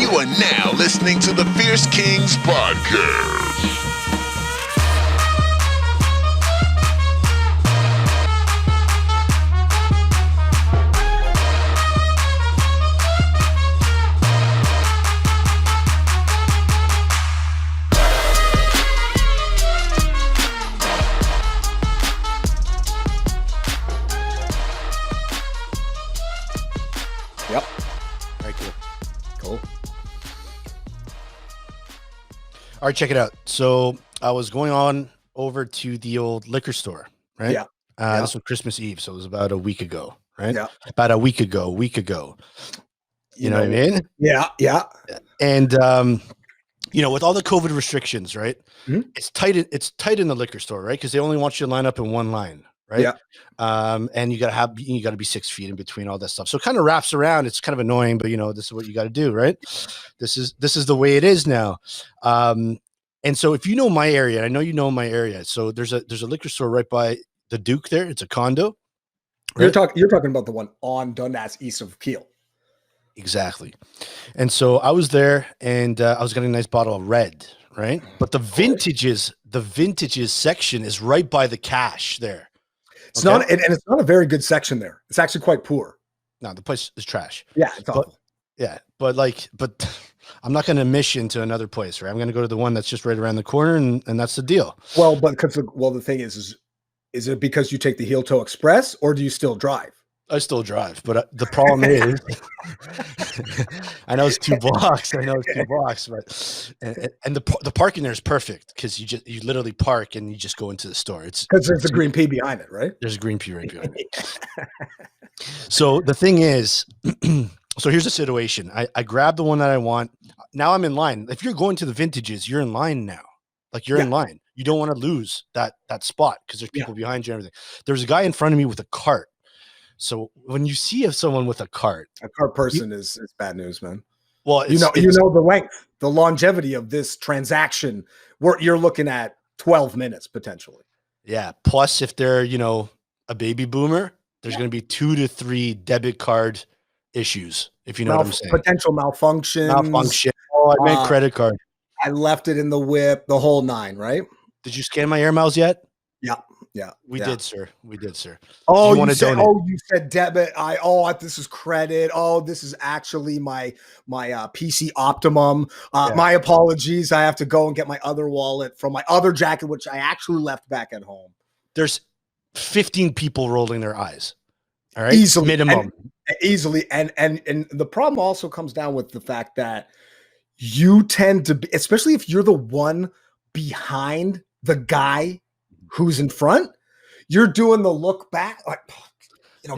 You are now listening to the Fierce Kingz podcast. Yep. Very cool. Cool. All right, check it out. So I was going on over to the old liquor store, right? Yeah. This was Christmas Eve, so it was about a week ago, right? Yeah. About a week ago. You know what I mean? Yeah. Yeah. And with all the COVID restrictions, right? Mhm. It's tight in the liquor store, right? Because they only want you to line up in one line, right? Yeah. And you gotta be 6 feet in between all that stuff. So it kind of wraps around. It's kind of annoying, but this is what you got to do, right? This is the way it is now. And so if you know my area, and I know you know my area, so there's a liquor store right by the Duke there. It's a condo. Right? You're talking about the one on Dundas east of Kiel. Exactly. And so I was there, and I was getting a nice bottle of red, right? But the vintages section is right by the cash there. It's not, and it's not a very good section there. It's actually quite poor. No, the place is trash. Yeah, it's awful. But I'm not going to mission to another place, right? I'm going to go to the one that's just right around the corner, and that's the deal. Well, the thing is it because you take the heel toe express, or do you still drive? I still drive, but the problem is, I know it's 2 blocks. But and the parking there is perfect because you literally park and you just go into the store. It's because there's a green P behind it, right? There's a green P right behind it. So the thing is, so here's the situation. I grabbed the one that I want. Now I'm in line. If you're going to the vintages, you're in line now. Like you're in line. You don't want to lose that spot because there's people behind you and everything. There's a guy in front of me with a cart. So when you see someone with a cart person is bad news, man. Well, you know the length, the longevity of this transaction. You're looking at 12 minutes potentially. Yeah. Plus, if they're a baby boomer, there's going to be 2 to 3 debit card issues. If you know what I'm saying. Potential malfunction. Oh, I meant credit card. I left it in the whip. The whole 9, right? Did you scan my air miles yet? Yeah. We did, sir. Oh, you said debit. This is credit. Oh, this is actually my PC Optimum. My apologies. I have to go and get my other wallet from my other jacket, which I actually left back at home. There's 15 people rolling their eyes. All right. Easily. Minimum. Easily. And the problem also comes down with the fact that you tend to be, especially if you're the one behind the guy who's in front, you're doing the look back, like,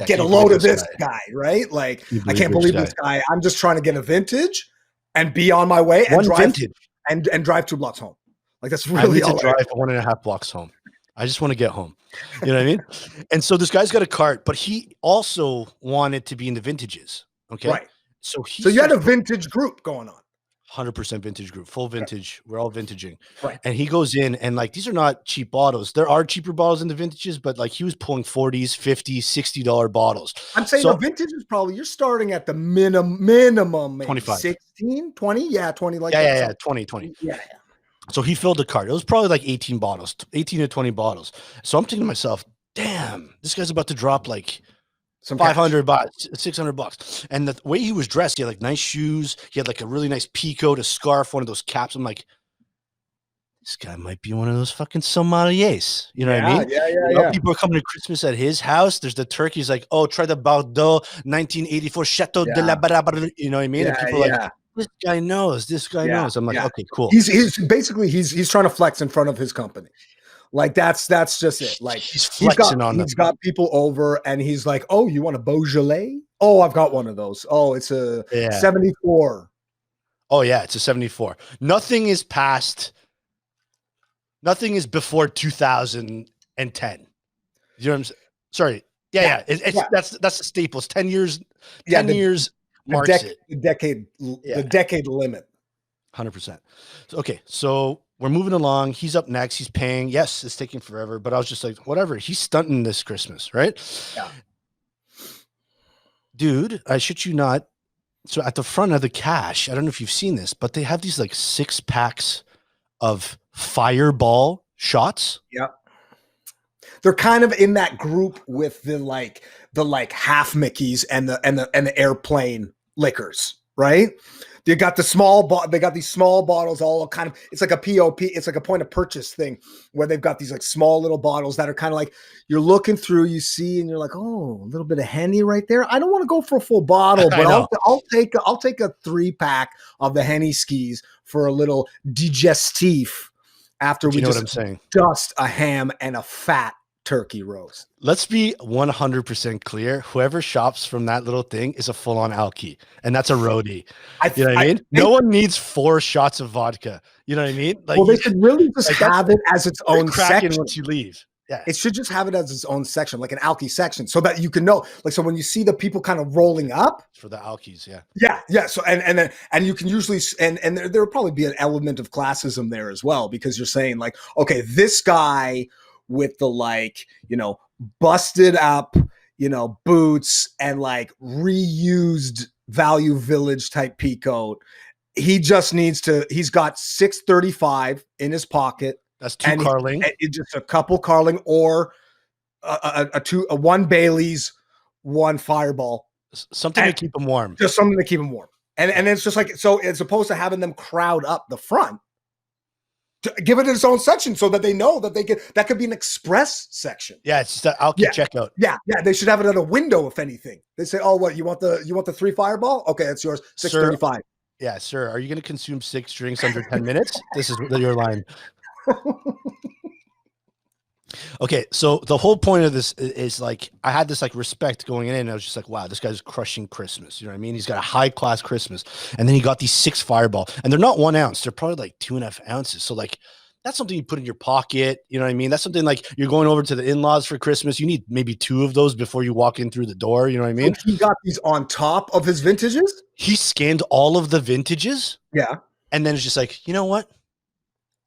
get a load of this guy, right? Like, I can't believe this guy. I'm just trying to get a vintage and be on my way and drive 2 blocks home. Like, that's really all. I need to drive 1.5 blocks home. I just want to get home. You know what I mean? And so this guy's got a cart, but he also wanted to be in the vintages. Okay. Right. So you had a vintage group going on. 100% vintage group, full vintage. We're all vintaging. Right. And he goes in and these are not cheap bottles. There are cheaper bottles in the vintages, but he was pulling 40s, 50s, $60 bottles. I'm saying the vintage is probably, you're starting at the minimum 25, 16, 20. Yeah. 20. Like, yeah. 20. Yeah. So he filled the cart. It was probably like 18 to 20 bottles. So I'm thinking to myself, damn, this guy's about to drop some $500, $600. And the way he was dressed, he had nice shoes. He had a really nice peacoat, a scarf, one of those caps. I'm like, this guy might be one of those fucking sommeliers. You know what I mean? Yeah. People are coming to Christmas at his house. There's the turkey. He's like, oh, try the Bordeaux 1984 Chateau de la Barabara. You know what I mean? And people are like, this guy knows. I'm like, okay, cool. He's basically he's trying to flex in front of his company. Like that's just it. Like he's flexing he's got people over and he's like, oh, you want a Beaujolais? Oh, I've got one of those. Oh, it's a 74. Oh yeah, it's a 74. Nothing is before 2010. You know what I'm saying? Sorry. Yeah. That's the staples. 10 years. 10 years marks it. The decade limit. 100%. Okay, so we're moving along. He's up next. He's paying. Yes, it's taking forever, but I was just like, whatever. He's stunting this Christmas, right? Yeah. Dude, I shit you not. So at the front of the cash, I don't know if you've seen this, but they have these like 6 packs of Fireball shots. Yep. They're kind of in that group with the half Mickeys and the airplane liquors, right? They got these small bottles, all kind of, it's like a POP, it's like a point of purchase thing where they've got these like small little bottles that are kind of like, you're looking through, you see, and you're like, oh, a little bit of Henny right there. I don't want to go for a full bottle, but I'll take a 3-pack of the Henny skis for a little digestif after we just a ham and a fat turkey roast. Let's be 100% clear. Whoever shops from that little thing is a full-on alky, and that's a roadie. You know what I mean? No one needs 4 shots of vodka. You know what I mean? Like, well, they should really just have it as its own section once you leave. Yeah, it should just have it as its own section, like an alky section, so that you can know. Like, so when you see the people kind of rolling up for the alkies, yeah. So and you can usually and there will probably be an element of classism there as well, because you're saying like, okay, this guy with the like, you know, busted up, you know, boots and like reused Value Village type peacoat. He just needs to, he's got 635 in his pocket. That's 2 Carling. Just a couple Carling or a 1 Bailey's, 1 Fireball. Something to keep them warm. Just something to keep them warm. And it's just like, so as opposed to having them crowd up the front, give it its own section so that they know that that could be an express section. Yeah, it's just an alky checkout. Yeah, they should have it at a window. If anything, they say, "Oh, what you want the 3 Fireball? Okay, it's yours. 635." Yeah, sir. Are you going to consume 6 drinks under 10 minutes? This is your line. Okay, so the whole point of this is like, I had this like respect going in, and I was just like, wow, this guy's crushing Christmas. You know what I mean? He's got a high class Christmas, and then he got these 6 Fireball, and they're not 1 ounce; they're probably like 2.5 ounces. So like, that's something you put in your pocket. You know what I mean? That's something like you're going over to the in-laws for Christmas. You need maybe 2 of those before you walk in through the door. You know what I mean? So he got these on top of his vintages. He scanned all of the vintages. Yeah, and then it's just like, you know what?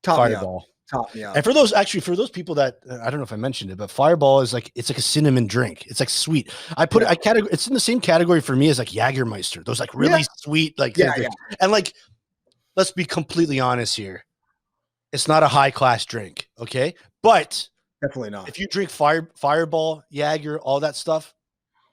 Fireball. And for those people that I don't know if I mentioned it, but Fireball is like, it's like a cinnamon drink. It's like sweet. It's in the same category for me as like Jägermeister. Those like really sweet, like and like, let's be completely honest here. It's not a high class drink, okay? But definitely not. If you drink Fireball, Jäger, all that stuff,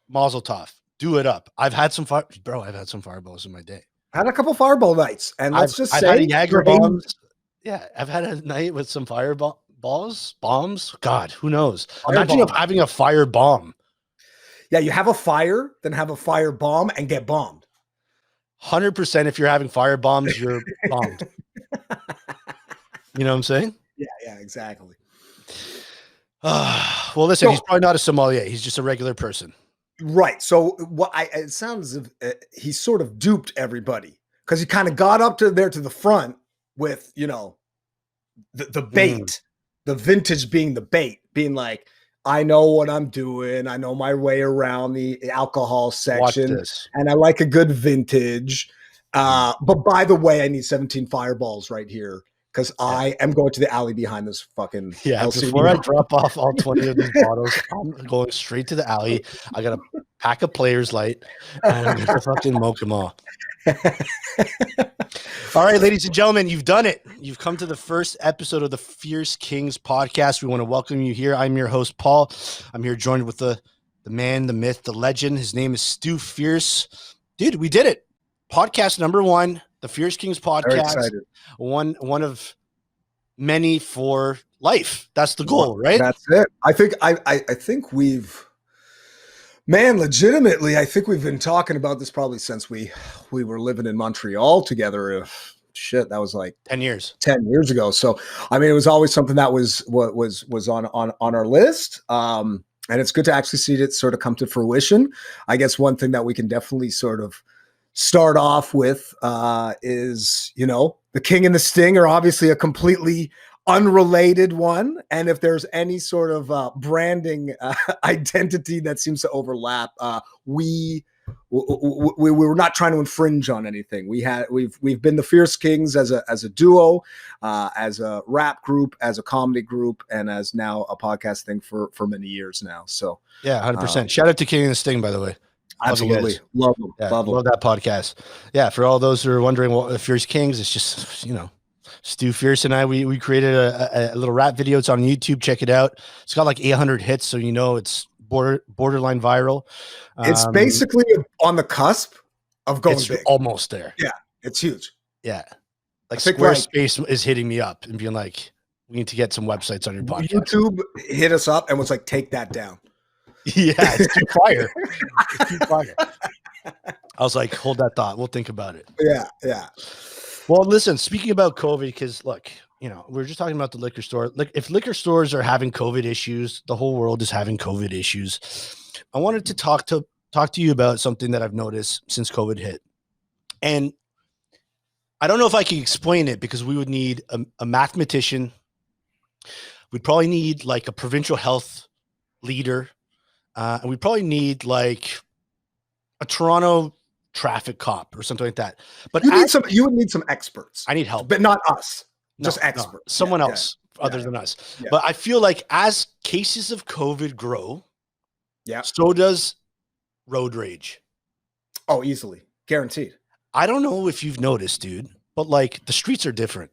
Mazel tov. Do it up. I've had some Fireballs in my day. I had a couple Fireball nights, and let's just say I've had Jäger bombs. Yeah, I've had a night with some bombs. God, who knows? Imagine having a fire bomb. Yeah, you have a fire, then have a fire bomb and get bombed. 100% if you're having fire bombs, you're bombed. You know what I'm saying? Yeah, exactly. Well, listen, he's probably not a sommelier. He's just a regular person. Right. So it sounds as if he sort of duped everybody, because he kind of got up to the front with, you know, the bait, the vintage being the bait, being like, I know what I'm doing. I know my way around the alcohol section, and I like a good vintage. But by the way, I need 17 Fireballs right here, because I am going to the alley behind this fucking LCD. Before I drop off all 20 of these bottles, I'm going straight to the alley. I got a pack of Players Light, and I'm gonna fucking moke them all. All right, ladies and gentlemen, you've done it. You've come to the first episode of the Fierce Kingz podcast. We want to welcome you here. I'm your host, Paul. I'm here joined with the man, the myth, the legend. His name is Stu Fierce. Dude, we did it. Podcast number 1, the Fierce Kingz podcast. One of many for life. That's the goal, right? That's it. I think we've, man, legitimately, I think we've been talking about this probably since we were living in Montreal together. That was like 10 years ago. So, I mean, it was always something that was on our list. And it's good to actually see it sort of come to fruition. I guess one thing that we can definitely sort of start off with is, you know, the King and the Sting are obviously a completely unrelated one, and if there's any sort of branding identity that seems to overlap, we were not trying to infringe on anything. We've been the Fierce Kingz as a duo, as a rap group, as a comedy group, and as now a podcast thing for many years now. So yeah, 100%. Shout out to King and the Sting, by the way. Absolutely. Love them. Yeah, Love them. love that podcast. Yeah, for all those who are wondering what Fierce Kingz, it's just, Stu Fierce and I, we created a little rap video. It's on YouTube. Check it out. It's got like 800 hits, so it's borderline viral. It's basically on the cusp of going big. Almost there. Yeah, it's huge. Yeah. Like Squarespace is hitting me up and being like, we need to get some websites on your podcast. YouTube hit us up and was like, take that down. Yeah, it's too fire. It's too fire. I was like, hold that thought. We'll think about it. Yeah, yeah. Well, listen, speaking about COVID, because look, we were just talking about the liquor store. Like, if liquor stores are having COVID issues, the whole world is having COVID issues. I wanted to talk to you about something that I've noticed since COVID hit. And I don't know if I can explain it, because we would need a mathematician. We'd probably need like a provincial health leader. And we'd probably need like a Toronto traffic cop or something like that. But you would need some experts. I need help. But not us. Just experts. No, someone else other than us. Yeah. But I feel like as cases of COVID grow, so does road rage. Oh, easily. Guaranteed. I don't know if you've noticed, dude, but like the streets are different.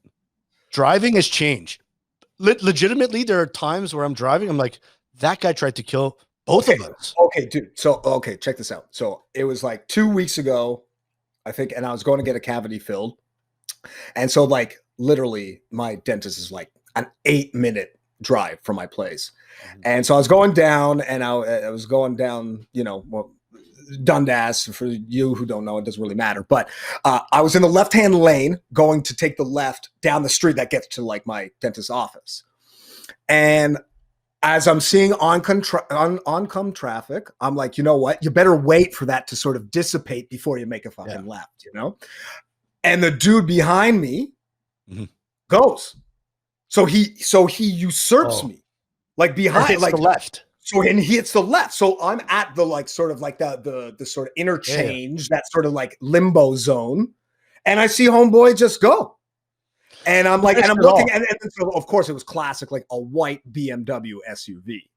Driving has changed. Legitimately, there are times where I'm driving, I'm like, that guy tried to kill both of us. Okay, dude. So, check this out. So it was like 2 weeks ago, I think, and I was going to get a cavity filled. And so like literally my dentist is like an 8-minute drive from my place. And so I was going down and I was going down, Dundas. For you who don't know, it doesn't really matter. But I was in the left-hand lane going to take the left down the street that gets to like my dentist's office. And as I'm seeing oncome traffic, I'm like, you know what? You better wait for that to sort of dissipate before you make a fucking left, And the dude behind me goes. So he usurps me, like behind, like the left. So and he hits the left. So I'm at the like sort of like the sort of interchange, that sort of like limbo zone, and I see homeboy just go. And I'm like, and I'm looking, and so of course it was classic, like a white BMW SUV,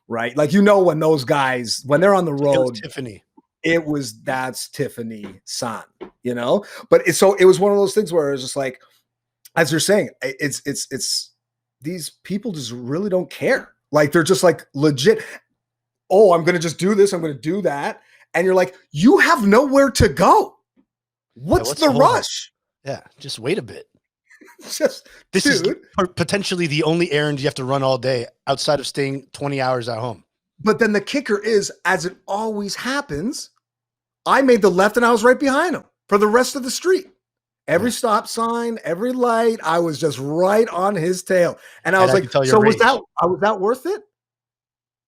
right? Like, when those guys, when they're on the road, that's Tiffany son, But it was one of those things where it was just like, as you're saying, it's these people just really don't care. Like, they're just like legit. Oh, I'm going to just do this. I'm going to do that. And you're like, you have nowhere to go. What's the rush? Yeah. Just wait a bit. This is potentially the only errand you have to run all day outside of staying 20 hours at home. But then the kicker is, as it always happens, I made the left and I was right behind him for the rest of the street. Every stop sign, every light, I was just right on his tail. And I was like, so was that worth it?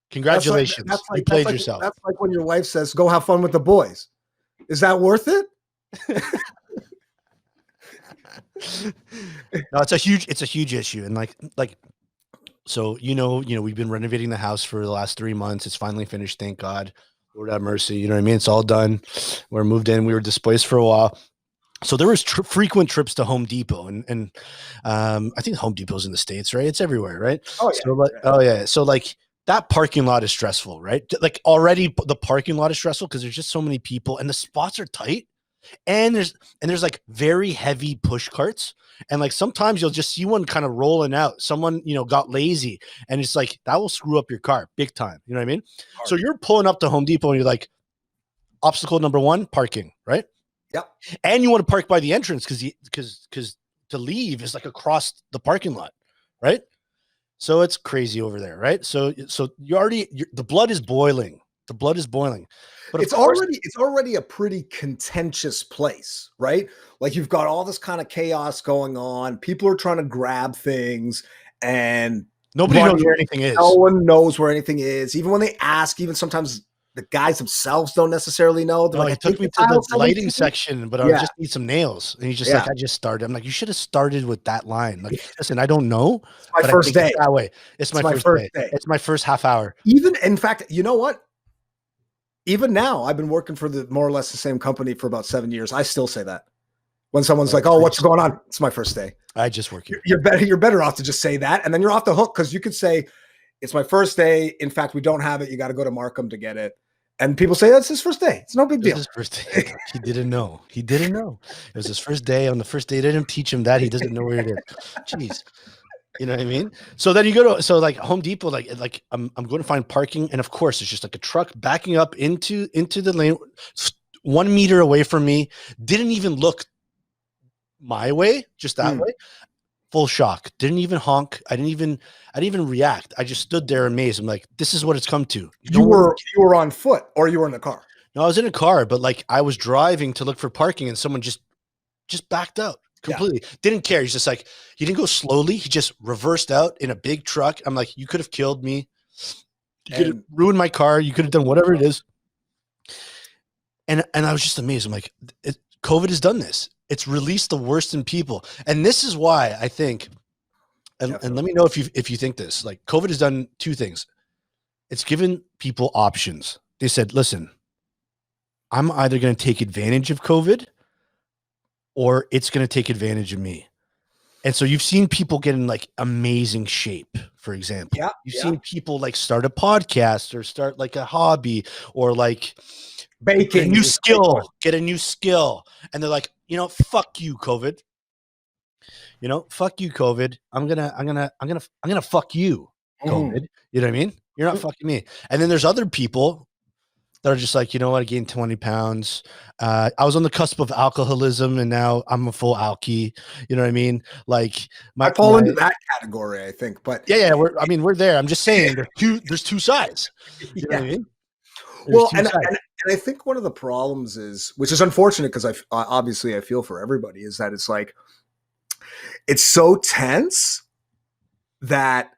Congratulations. You played yourself. That's like when your wife says, go have fun with the boys. Is that worth it? No, it's a huge issue. And so, we've been renovating the house for the last 3 months. It's finally finished. Thank God. Lord have mercy. You know what I mean? It's all done. We're moved in. We were displaced for a while. So there was frequent trips to Home Depot, and I think Home Depot's in the States, right? It's everywhere, right? Oh yeah. So like that parking lot is stressful, right? Like already the parking lot is stressful because there's just so many people and the spots are tight, and there's like very heavy push carts, and like sometimes you'll just see one kind of rolling out. Someone got lazy, and it's like that will screw up your car big time. You know what I mean? So you're pulling up to Home Depot and you're like, obstacle number 1, parking, right? Yep. And you want to park by the entrance because to leave is like across the parking lot, right? So it's crazy over there, right? So the blood is boiling. The blood is boiling. But it's already a pretty contentious place, right? Like, you've got all this kind of chaos going on. People are trying to grab things, and nobody knows where anything is. No one knows where anything is. Even when they ask, even sometimes the guys themselves don't necessarily know. He took me to the lighting section, but I just need some nails. And he's just like, I just started. I'm like, you should have started with that line. Like, listen, I don't know. It's my first day. That way. It's my first day. It's my first half hour. Even, in fact, you know what? Even now, I've been working for more or less the same company for about 7 years. I still say that. When someone's like, oh, what's going on? It's my first day. I just work here. You're better off to just say that. And then you're off the hook, because you could say, it's my first day. In fact, we don't have it. You got to go to Markham to get it. And people say that's his first day. It's no big It was deal. his first day. He didn't know. He didn't know. It was his first day. On the first day, they didn't teach him that. He doesn't know where it is. Jeez. You know what I mean? So then you go to like Home Depot, like I'm going to find parking, and of course it's just like a truck backing up into the lane 1 meter away from me. Didn't even look my way, just that way. Full shock. Didn't even honk. I didn't even react. I just stood there amazed. I'm like, this is what it's come to. You were on foot or you were in a car? No, I was in a car, but like I was driving to look for parking and someone just backed out completely. Yeah. Didn't care. He's just like, he didn't go slowly. He just reversed out in a big truck. I'm like, you could have killed me. You could have ruined my car. You could have done whatever it is. And I was just amazed. I'm like, COVID has done this. It's released the worst in people. And this is why I think, and let me know if you think this, like COVID has done two things. It's given people options. They said, listen, I'm either going to take advantage of COVID or it's going to take advantage of me. And so you've seen people get in like amazing shape, for example. Yeah, you've seen people like start a podcast or start like a hobby or like baking, get a new skill. And they're like, fuck you, COVID. Fuck you, COVID. I'm gonna fuck you, COVID. You know what I mean? You're not fucking me. And then there's other people that are just like, you know what? I gained 20 pounds. I was on the cusp of alcoholism and now I'm a full alky. You know what I mean? Like I fall into that category, I think. But yeah, we're there. I'm just saying there's two sides. You know what I mean? Well, and I think one of the problems is, which is unfortunate because I feel for everybody, is that it's like it's so tense that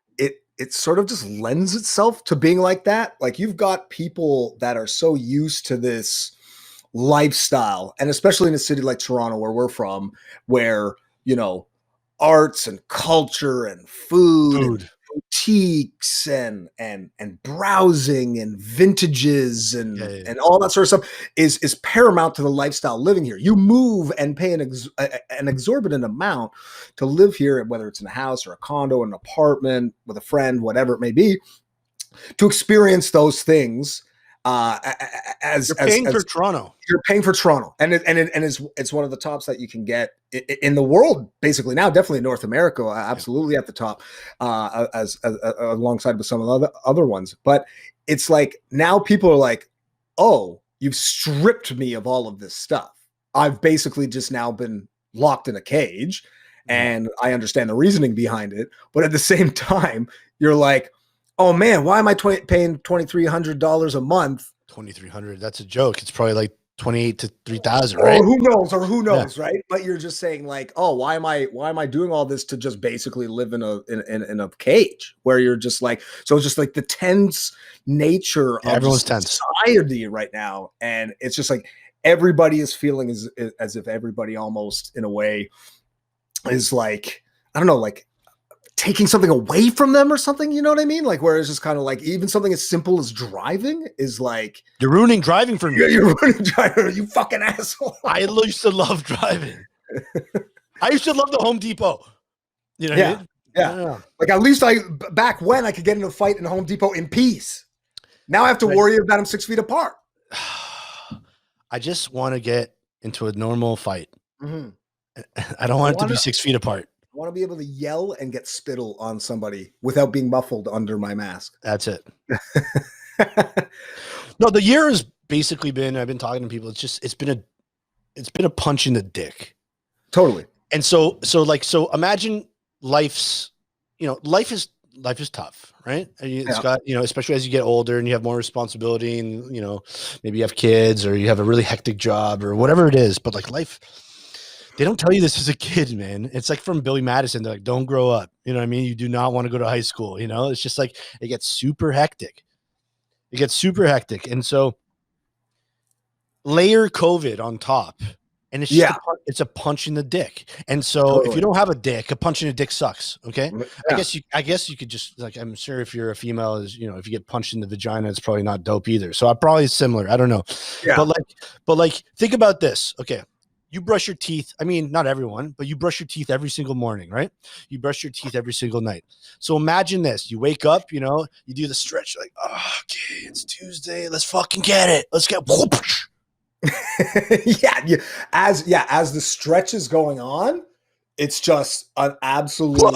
it sort of just lends itself to being like that. Like you've got people that are so used to this lifestyle, and especially in a city like Toronto, where we're from, where arts and culture and food. And boutiques and browsing and vintages and all that sort of stuff is paramount to the lifestyle living here. You move and pay an exorbitant amount to live here, whether it's in a house or a condo, an apartment with a friend, whatever it may be, to experience those things. You're paying for Toronto. You're paying for Toronto, and it's one of the tops that you can get in the world, basically now. Definitely in North America, absolutely at the top, as alongside with some of the other ones. But it's like now people are like, "Oh, you've stripped me of all of this stuff. I've basically just now been locked in a cage," and I understand the reasoning behind it. But at the same time, you're like, oh man, why am I paying $2,300 a month? $2,300. That's a joke. It's probably like 28 to 3,000, right? Or who knows, right? But you're just saying like, oh, why am I doing all this to just basically live in a cage where you're just like, so it's just like the tense nature of everyone's tense society right now, and it's just like everybody is feeling as if everybody almost in a way is like, I don't know, like taking something away from them or something, you know what I mean? Like where it's just kind of like even something as simple as driving is like, you're ruining driving for me. You're ruining driving, you fucking asshole. I used to love driving. I used to love the Home Depot. You know what I mean? Yeah. Like at least back when I could get in a fight in Home Depot in peace. Now I have to worry about them 6 feet apart. I just want to get into a normal fight. Mm-hmm. I don't want it to be 6 feet apart. I want to be able to yell and get spittle on somebody without being muffled under my mask. That's it. No, the year has basically been, I've been talking to people. It's been a punch in the dick. Totally. And so imagine life is tough, right? It's got, especially as you get older and you have more responsibility and, maybe you have kids or you have a really hectic job or whatever it is, but like life, they don't tell you this as a kid, man. It's like from Billy Madison. They're like, don't grow up. You know what I mean? You do not want to go to high school. It's just like, it gets super hectic. And so layer COVID on top and it's just it's a punch in the dick. And so if you don't have a dick, a punch in the dick sucks. Okay. Yeah. I guess you could just like, I'm sure if you're a female if you get punched in the vagina, it's probably not dope either. So I'm probably similar. I don't know. Yeah. But like think about this. Okay. you brush your teeth. I mean, not everyone, but you brush your teeth every single morning, right? You brush your teeth every single night. So imagine this. You wake up, you know, you do the stretch like, oh, okay, it's Tuesday. Let's fucking get it. Let's get As the stretch is going on, it's just an absolute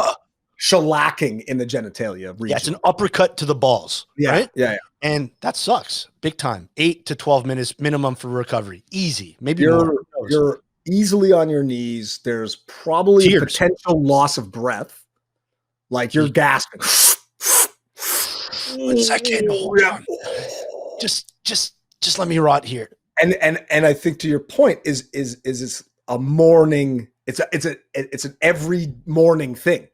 shellacking in the genitalia region. Yeah, it's an uppercut to the balls. Right? Yeah. And that sucks big time. 8 to 12 minutes minimum for recovery. Easy. Maybe you're easily on your knees. There's probably a potential loss of breath. Like you're gasping. 1 second. Hold on. Just let me rot here. And I think to your point is it's a morning. It's an every morning thing.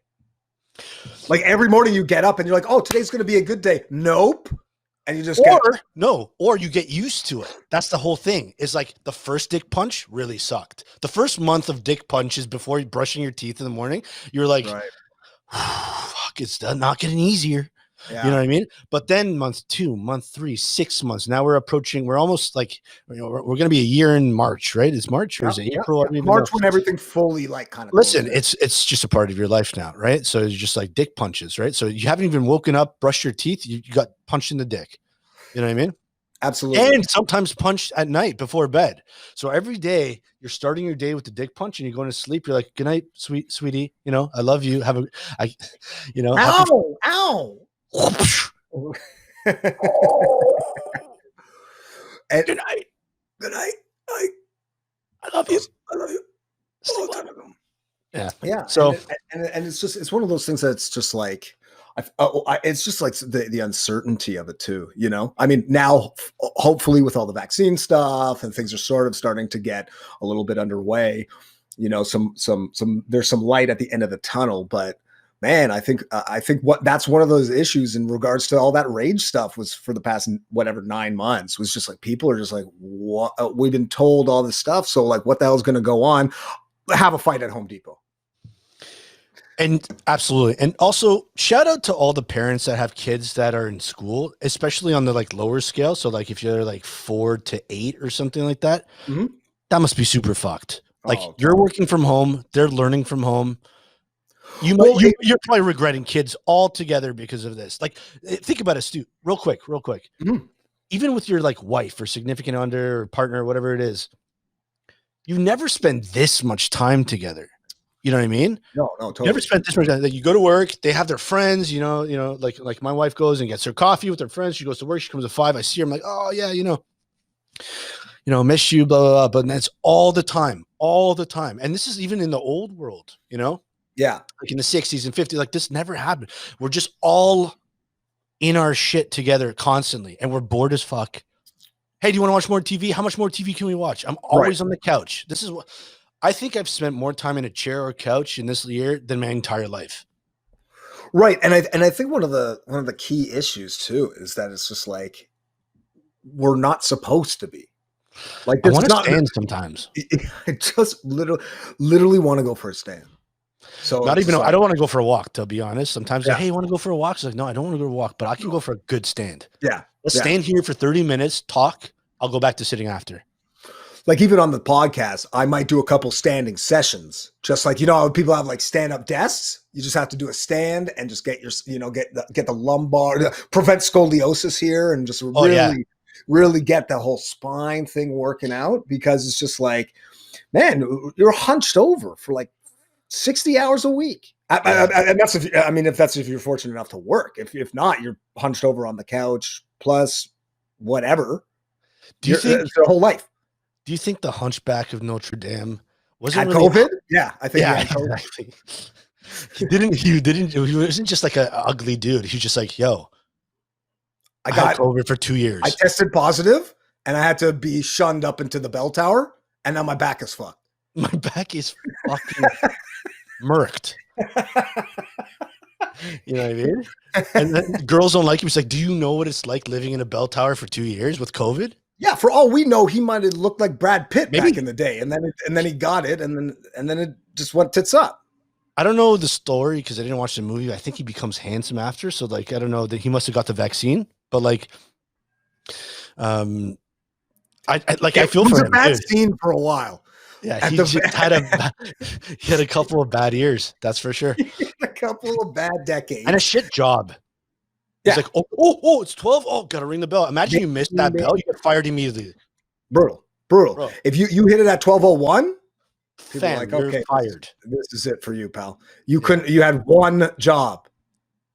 Like every morning you get up and you're like, oh, today's going to be a good day. Nope. And you just or you get used to it. That's the whole thing. It's like the first dick punch really sucked. The first month of dick punches before brushing your teeth in the morning, you're like, fuck, it's not getting easier. Yeah. You know what I mean? But then month 2, month 3, 6 months. Now we're almost like, you know, we're going to be a year in March, right? It's March or is it April? Yeah. March when everything fully like kind of. Listen, it's just a part of your life now, right? So it's just like dick punches, right? So you haven't even woken up, brushed your teeth, you got punched in the dick. You know what I mean? Absolutely. And sometimes punched at night before bed. So every day you're starting your day with the dick punch and you're going to sleep. You're like, good night, sweetie. You know, I love you. Ow. And good night. I love you. Yeah. So and it's one of those things that's just like it's just like the uncertainty of it too. You know, I mean, now hopefully with all the vaccine stuff and things are sort of starting to get a little bit underway. You know, some there's some light at the end of the tunnel, but. Man, I think that's one of those issues in regards to all that rage stuff was for the past 9 months was just like people are just like, what? We've been told all this stuff, so like, what the hell's going to go on? Have a fight at Home Depot. And absolutely, and also shout out to all the parents that have kids that are in school, especially on the like lower scale. So like if you're like 4 to 8 or something like that, that must be super fucked. Like you're working from home, they're learning from home. You're probably regretting kids altogether because of this. Like, think about it, Stu, real quick. Even with your like wife or significant other or partner, or whatever it is, you never spend this much time together. You know what I mean? No, totally. You never spent this much time. Like, you go to work, they have their friends. You know, like my wife goes and gets her coffee with her friends. She goes to work. She comes at 5. I see her. I'm like, oh yeah, you know, miss you, blah blah blah. But that's all the time. And this is even in the old world. You know. Yeah. Like in the 60s and 50s, like this never happened. We're just all in our shit together constantly and we're bored as fuck. Hey, do you want to watch more TV? How much more TV can we watch? I'm always on the couch. This is what I think I've spent more time in a chair or couch in this year than my entire life. Right. And I think one of the key issues too is that it's just like we're not supposed to be. Like I want to stand sometimes. I just literally want to go for a stand. So not even, I don't want to go for a walk, to be honest. Sometimes like, hey, you want to go for a walk? It's like, no, I don't want to go for a walk, but I can go for a good stand. Yeah. Let's stand here for 30 minutes, talk. I'll go back to sitting after. Like even on the podcast, I might do a couple standing sessions. Just like, you know, how people have like stand-up desks. You just have to do a stand and just get your, you know, get the lumbar, prevent scoliosis here and just really get the whole spine thing working out because it's just like, man, you're hunched over for like 60 hours a week. And that's if you're fortunate enough to work. If not, you're hunched over on the couch plus whatever. Do you think your whole life? Do you think the Hunchback of Notre Dame had COVID? Yeah, I think. Yeah, exactly. He wasn't just like an ugly dude. He was just like, yo, I got COVID for 2 years. I tested positive and I had to be shunned up into the bell tower and now my back is fucked. My back is fucking murked. You know what I mean? And then girls don't like him. He's like, do you know what it's like living in a bell tower for 2 years with COVID? Yeah, for all we know, he might have looked like Brad Pitt back in the day, and then he got it, and then it just went tits up. I don't know the story because I didn't watch the movie. I think he becomes handsome after, so like I don't know that he must have got the vaccine, but like, I feel for him. It was a bad scene for a while. Yeah, at he the just had he had a couple of bad years, that's for sure. a couple of bad decades And a shit job. He's Yeah. like, oh, it's 12. Oh, gotta ring the bell. Imagine you missed that bell, you get fired immediately. Brutal. Bro. If you hit it at 12:01, people are Fam, like, you're okay, fired. this is it for you, pal. You had one job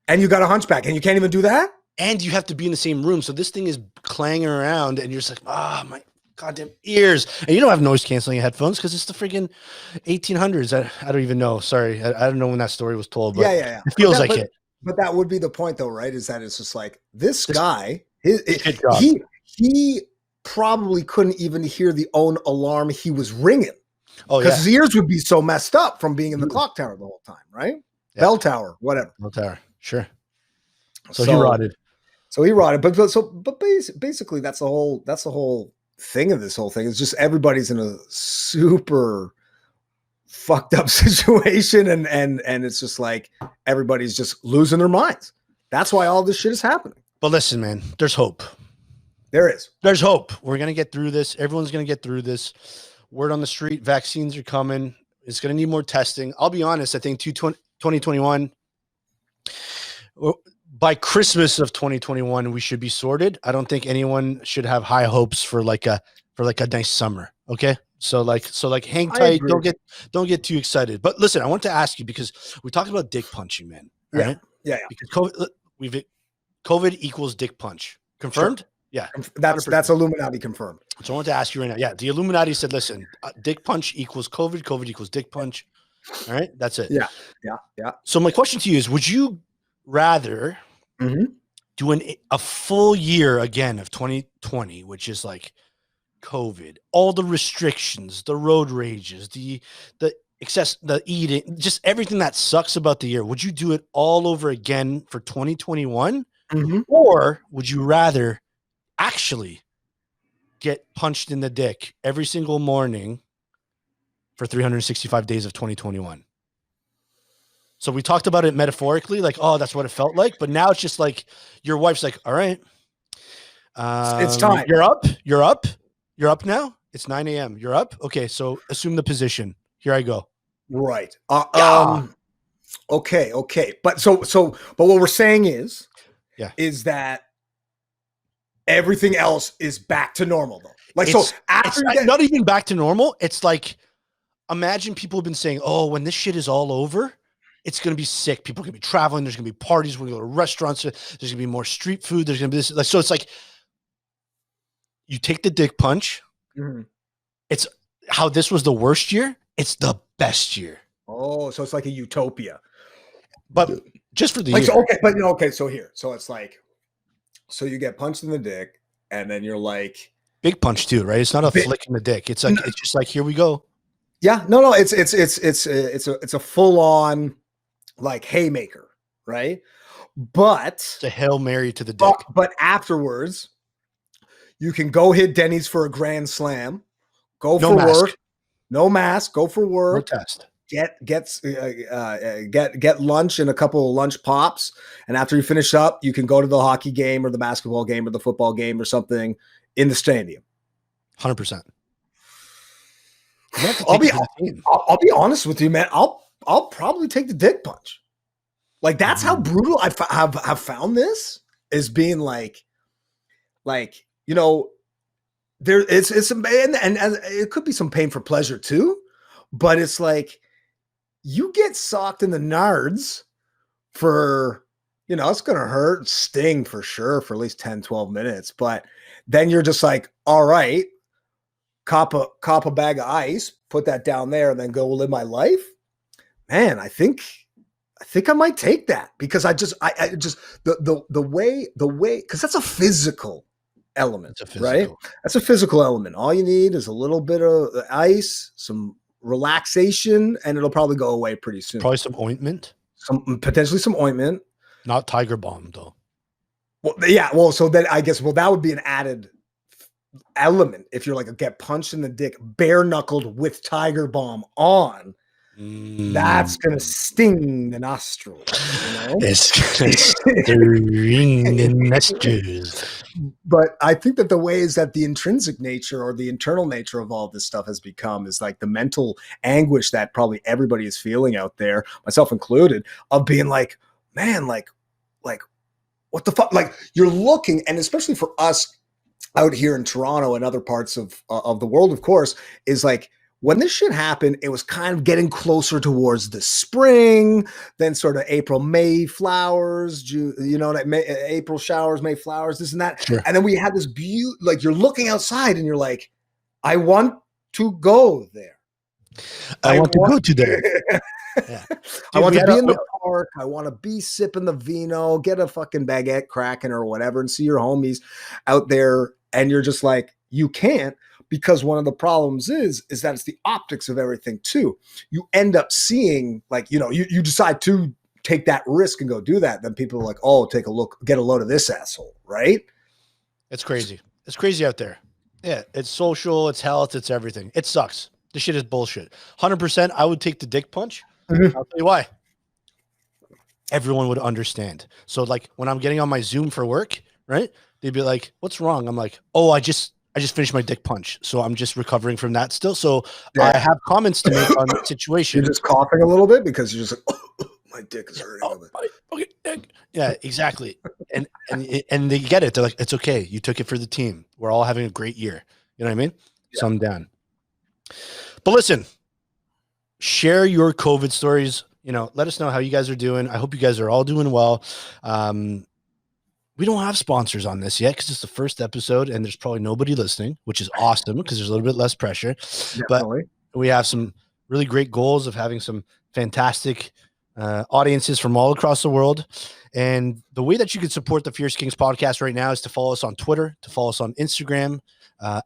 and you got a hunchback and you can't even do that. And you have to be in the same room. So this thing is clanging around and you're just like, my goddamn ears. And you don't have noise canceling headphones because it's the friggin' 1800s. I don't even know. Sorry. I don't know when that story was told, but Yeah. it feels like it. But that would be the point though, right? Is that it's just like this guy, job. he probably couldn't even hear the own alarm he was ringing. Oh, because his ears would be so messed up from being in the clock tower the whole time, right? Yeah. Bell tower, whatever. Bell tower, sure. So he rotted. So he rotted, but basically that's the whole thing of this whole thing. It's just everybody's in a super fucked up situation, and it's just like everybody's just losing their minds. That's why all this shit is happening. But listen, man, there's hope. There's hope. We're gonna get through this. Everyone's gonna get through this. Word on the street, vaccines are coming. It's gonna need more testing. I'll be honest, I think 2021, by Christmas of 2021, we should be sorted. I don't think anyone should have high hopes for like a nice summer. Okay. So hang tight. Don't get too excited. But listen, I want to ask you, because we talked about dick punching, man. Right? Yeah. Because COVID equals dick punch. Confirmed? Sure. Yeah. That's Illuminati confirmed. So I want to ask you right now. Yeah. The Illuminati said, listen, dick punch equals COVID. COVID equals dick punch. All right. That's it. Yeah. So my question to you is, would you rather do a full year again of 2020, which is like COVID, all the restrictions, the road rages, the excess, the eating, just everything that sucks about the year? Would you do it all over again for 2021? Or would you rather actually get punched in the dick every single morning for 365 days of 2021? So we talked about it metaphorically, like, oh, that's what it felt like. But now it's just like your wife's like, all right, it's time. You're up now. It's 9 a.m. You're up. Okay. So assume the position. Here I go. Right. Okay. But but what we're saying is that everything else is back to normal though. Like, it's not even back to normal. It's like, imagine people have been saying, oh, when this shit is all over, it's going to be sick. People are going to be traveling. There's going to be parties. We're going to go to restaurants. There's going to be more street food. There's going to be this. Like, so it's like you take the dick punch. It's how this was the worst year. It's the best year. Oh, so it's like a utopia. But just for the year. So, okay, but okay, so here. So it's like, so you get punched in the dick and then you're like, big punch too, right? It's not a flick in the dick. It's like, it's just like, here we go. Yeah, no, it's a full on like haymaker, right? But it's a Hail Mary to the dick. But afterwards, you can go hit Denny's for a grand slam, go for work, no mask, go for work, no test. Get lunch and a couple of lunch pops, and after you finish up, you can go to the hockey game or the basketball game or the football game or something in the stadium. 100%. I'll be honest with you, man. I'll probably take the dick punch. Like, that's how brutal I have found this, is being like, you know, there it's some, and it could be some pain for pleasure too, but it's like you get socked in the nards for, you know, it's going to hurt, sting for sure for at least 10, 12 minutes. But then you're just like, all right, cop a bag of ice, put that down there, and then go live my life. Man, I think I might take that, because I just the way, because that's a physical element, right? That's a physical element. All you need is a little bit of ice, some relaxation, and it'll probably go away pretty soon. Probably some ointment. Potentially some ointment. Not Tiger Balm though. Well, yeah. Well, so then I guess, that would be an added element if you're like, get punched in the dick, bare knuckled with Tiger Balm on. That's gonna sting the nostrils, you know? It's gonna sting the nostrils. But I think that the ways that the intrinsic nature or the internal nature of all this stuff has become is like the mental anguish that probably everybody is feeling out there, myself included, of being like, man, like what the fuck? Like you're looking, and especially for us out here in Toronto and other parts of the world, of course, is like when this shit happened, it was kind of getting closer towards the spring, then sort of April, May flowers, June, you know, like April showers, May flowers, this and that. Sure. And then we had this like you're looking outside and you're like, I want to go there. I want to go to there. Yeah. Dude, I want to be in the park. I want to be sipping the vino, get a fucking baguette cracking or whatever, and see your homies out there. And you're just like, you can't, because one of the problems is that it's the optics of everything too. You end up seeing, like, you know, you decide to take that risk and go do that. Then people are like, oh, take a look, get a load of this asshole, right? It's crazy. It's crazy out there. Yeah, it's social, it's health, it's everything. It sucks. This shit is bullshit. 100%. I would take the dick punch. I'll tell you why. Everyone would understand. So like when I'm getting on my Zoom for work, right? They'd be like, "What's wrong?" I'm like, "Oh, I just finished my dick punch, so I'm just recovering from that still." So Yeah. I have comments to make on the situation. You're just coughing a little bit because you're just like, oh, my dick is hurting. Oh, okay, dick. Yeah, exactly. And they get it. They're like, "It's okay. You took it for the team. We're all having a great year." You know what I mean? Yeah. So I'm down. But listen, share your COVID stories. You know, let us know how you guys are doing. I hope you guys are all doing well. We don't have sponsors on this yet because it's the first episode and there's probably nobody listening, which is awesome because there's a little bit less pressure. Definitely. But we have some really great goals of having some fantastic audiences from all across the world. And the way that you can support the Fierce Kingz podcast right now is to follow us on Twitter, to follow us on Instagram,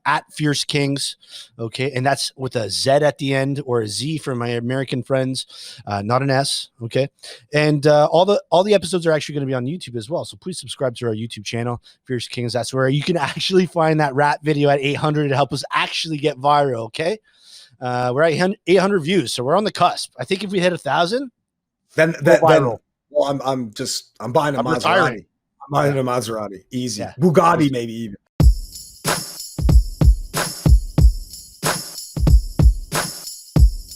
at Fierce Kingz. Okay. And that's with a Z at the end, or a Z for my American friends, not an S. Okay. And all the episodes are actually going to be on YouTube as well. So please subscribe to our YouTube channel, Fierce Kingz. That's where you can actually find that rap video at 800 to help us actually get viral. Okay. We're at 800 views. So we're on the cusp. I think if we hit 1,000, then viral. Well, I'm buying a Maserati. Retiring. I'm buying a Maserati. Easy. Yeah. Bugatti, maybe even.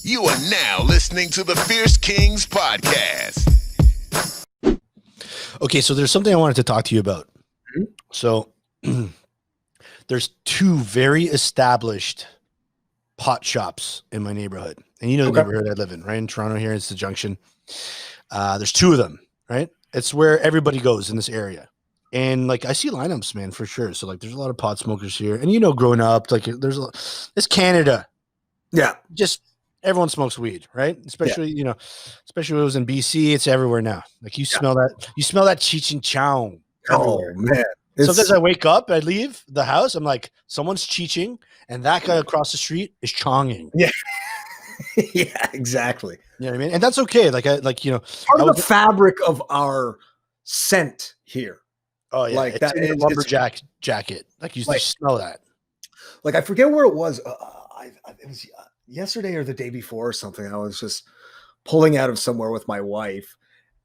You are now listening to the Fierce Kingz podcast. Okay, so there's something I wanted to talk to you about. Mm-hmm. So there's two very established pot shops in my neighborhood. And you know the neighborhood I live in, right? In Toronto here, it's the Junction. There's two of them, right? It's where everybody goes in this area. And like I see lineups, man, for sure. So like there's a lot of pot smokers here. And you know, growing up, like it's Canada. Yeah. Just everyone smokes weed, right? Especially, you know, especially when it was in BC, it's everywhere now. Like you smell that Cheech and Chong. Oh man. Sometimes I wake up, I leave the house, I'm like, someone's cheeching, and that guy across the street is chonging. Yeah. Yeah, exactly. You know what I mean? And that's okay. Like you know, part of the fabric of our scent here. Oh yeah, like it's that in the lumberjack jacket. Like you smell that. Like I forget where it was. It was yesterday or the day before or something. I was just pulling out of somewhere with my wife,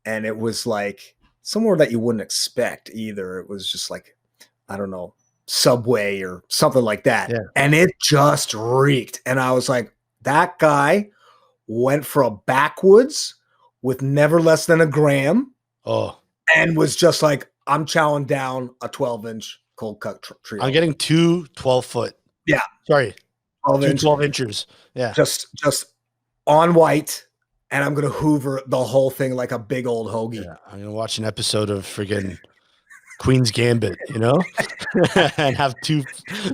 and it was like somewhere that you wouldn't expect either. It was just like, I don't know, Subway or something like that. Yeah. And it just reeked. And I was like, that guy went for a backwoods with never less than a gram. Oh. And was just like, I'm chowing down a 12-inch cold cut tree. I'm getting two 12-foot. Yeah. Sorry. 12 12 inches. Yeah. Just on white. And I'm going to hoover the whole thing like a big old hoagie. Yeah, I'm going to watch an episode of friggin' Queen's Gambit, you know, and have two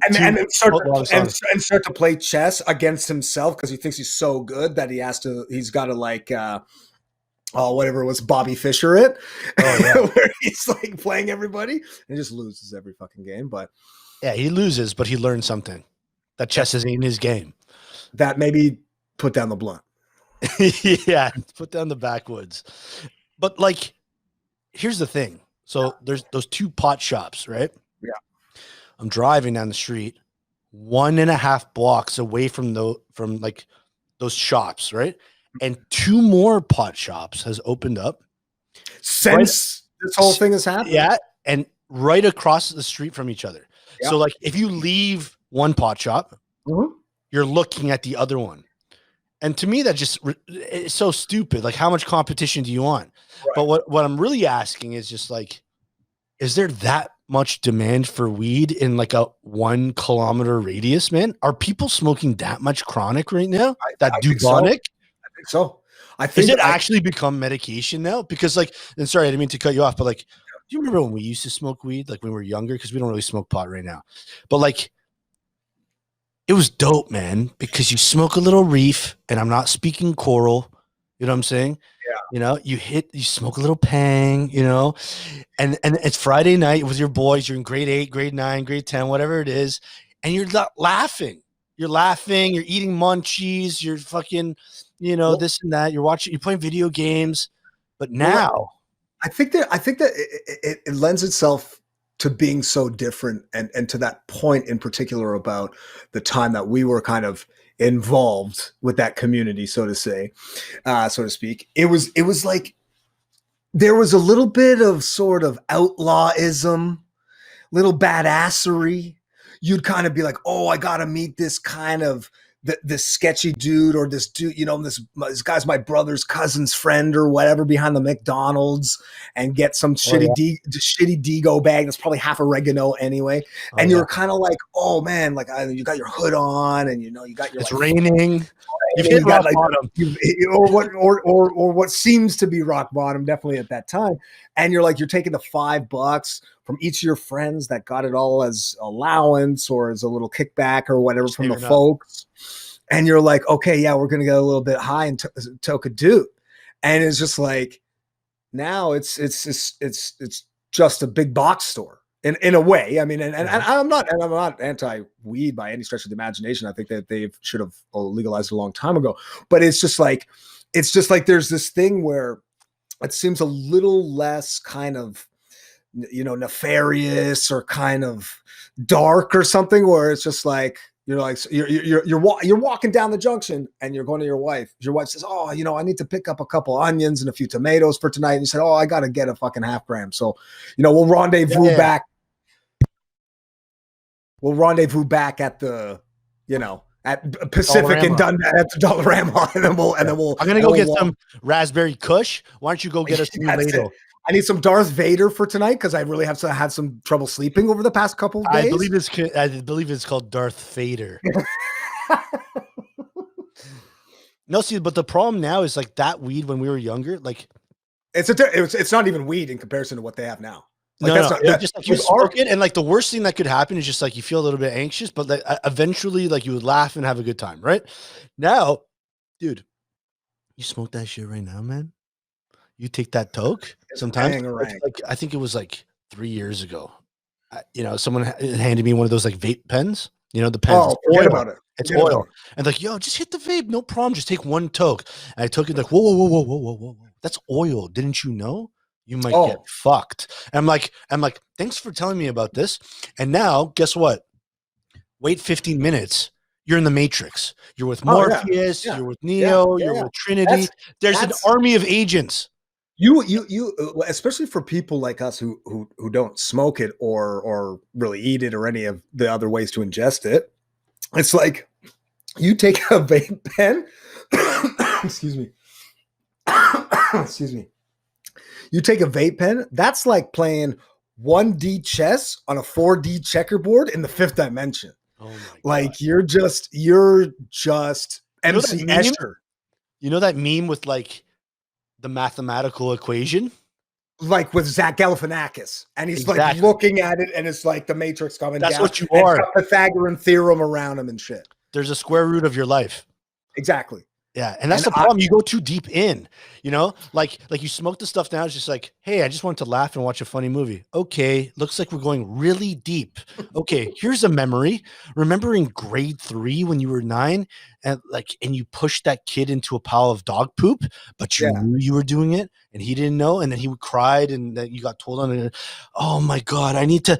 and start to play chess against himself because he thinks he's so good that he's got to like, whatever it was, Bobby Fischer it, where he's like playing everybody and just loses every fucking game. But yeah, he loses, but he learned something. That chess is in his game. That maybe put down the blunt. Yeah, put down the backwoods. But like, here's the thing. So there's those two pot shops, right? Yeah. I'm driving down the street 1.5 blocks away from like those shops, right? and 2 more pot shops has opened up since this whole thing has happened. Yeah, and right across the street from each other. Yeah. So like if you leave one pot shop, you're looking at the other one. And to me, that just it's so stupid. Like, how much competition do you want? Right. But what I'm really asking is just like, is there that much demand for weed in like a 1 kilometer radius, man? Are people smoking that much chronic right now? I Dubonic? So. I think so. I think Is it actually become medication now? Because like, and sorry, I didn't mean to cut you off, but like, do you remember when we used to smoke weed, like when we were younger? Because we don't really smoke pot right now. But like, it was dope, man, because you smoke a little reef, and I'm not speaking coral. You know what I'm saying? Yeah. You know, you smoke a little pang, you know, and it's Friday night with your boys. You're in grade 8, grade 9, grade 10, whatever it is. And you're not laughing. You're laughing. You're eating munchies. You're fucking, you know, this and that. You're playing video games. But now, I think that it lends itself to being so different, and to that point in particular about the time that we were kind of involved with that community, so to speak. It was like there was a little bit of sort of outlawism, little badassery. You'd kind of be like, oh, I got to meet this kind of this sketchy dude, or this dude, you know, this guy's my brother's cousin's friend or whatever behind the McDonald's, and get some shitty Dego bag that's probably half oregano anyway. And you're kind of like, oh man, like you got your hood on, and you know you got your. It's raining. You've hit rock bottom, or what seems to be rock bottom, definitely at that time. And you're taking the $5 from each of your friends that got it all as allowance or as a little kickback or whatever from the folks. And you're like, okay, yeah, we're gonna get a little bit high and toke a dude. And it's just like, now it's just a big box store in a way. I mean, and I'm not anti-weed by any stretch of the imagination. I think that they should have legalized it a long time ago. But it's just like there's this thing where it seems a little less kind of, you know, nefarious or kind of dark or something, where it's just like, you're walking down the junction and you're going to your wife. Your wife says, oh, you know, I need to pick up a couple onions and a few tomatoes for tonight. And you said, oh, I got to get a fucking half gram. So, you know, we'll rendezvous back. We'll rendezvous back at the, you know, at Pacific and Dundas at the Dollarama, and then we'll. I'm gonna go get some raspberry Kush. Why don't you go get us some Lato? I need some Darth Vader for tonight because I really have had some trouble sleeping over the past couple of days. I believe it's called Darth Vader. No, see, but the problem now is like that weed when we were younger, like it's not even weed in comparison to what they have now. Like, just like you smoke it, and like the worst thing that could happen is just like you feel a little bit anxious, but like eventually, like you would laugh and have a good time, right? Now, dude, you smoke that shit right now, man. You take that toke sometimes. Like I think it was like 3 years ago. You know, someone handed me one of those like vape pens. You know, the pens. Oh, forget about it. It's oil. And like, yo, just hit the vape, no problem. Just take one toke. And I took it like, whoa. That's oil. Didn't you know? You might get fucked. And I'm like, thanks for telling me about this. And now, guess what? Wait 15 minutes. You're in the Matrix. You're with Morpheus. You're with Neo. You're with Trinity. There's an army of agents. You, especially for people like us who don't smoke it or really eat it or any of the other ways to ingest it. It's like you take a vape pen. Excuse me. Excuse me. You take a vape pen, that's like playing 1D chess on a 4D checkerboard in the 5th dimension. Oh my God. Like you're just MC Escher. You know that meme with like the mathematical equation? Like with Zach Galifianakis. And he's like looking at it and it's like the Matrix coming down. That's what you are. And Pythagorean theorem around him and shit. There's a square root of your life. Exactly. Yeah, and that's the problem. You go too deep in, you know, like you smoke the stuff now. It's just like, hey, I just wanted to laugh and watch a funny movie. Okay, looks like we're going really deep. Okay, here's a memory. Remember in grade 3 when you were 9 and you pushed that kid into a pile of dog poop, but you knew you were doing it and he didn't know, and then he cried and then you got told on it. Oh my God, I need to,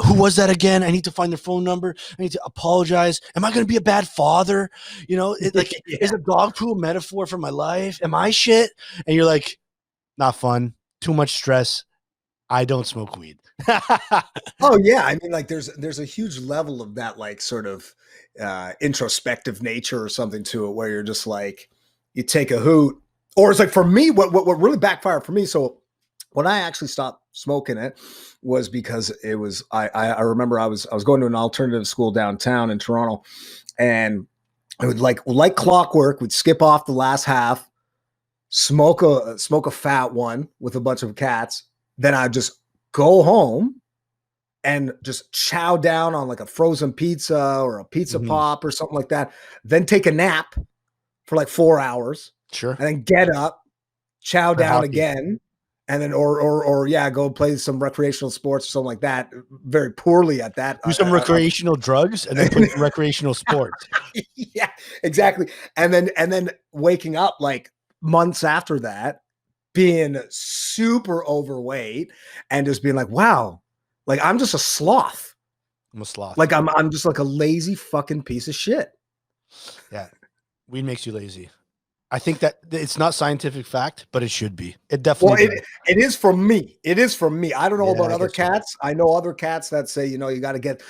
who was that again? I need to find their phone number. I need to apologize. Am I going to be a bad father? You know, is a dog poop a metaphor for my life? Am I shit? And you're like, not fun, too much stress. I don't smoke weed. Oh yeah. I mean, like there's a huge level of that, like sort of introspective nature or something to it, where you're just like, you take a hoot, or it's like, for me, what really backfired for me. So when I actually stopped smoking it was because it was, I remember I was going to an alternative school downtown in Toronto, and I would like clockwork, would skip off the last half, smoke a fat one with a bunch of cats. Then I'd just go home and just chow down on like a frozen pizza or a pizza pop or something like that. Then take a nap for like 4 hours. Sure. And then get up, chow down again. And then, or go play some recreational sports or something like that. Very poorly at that. Do some recreational drugs and then play some recreational sports. Yeah, exactly. And then waking up like months after that, being super overweight and just being like, wow, like I'm just a sloth. I'm a sloth. Like I'm just like a lazy fucking piece of shit. Yeah. Weed makes you lazy. I think that it's not scientific fact, but it should be. It definitely it is for me. It is for me. I don't know about other cats. I know other cats that say, you got to get,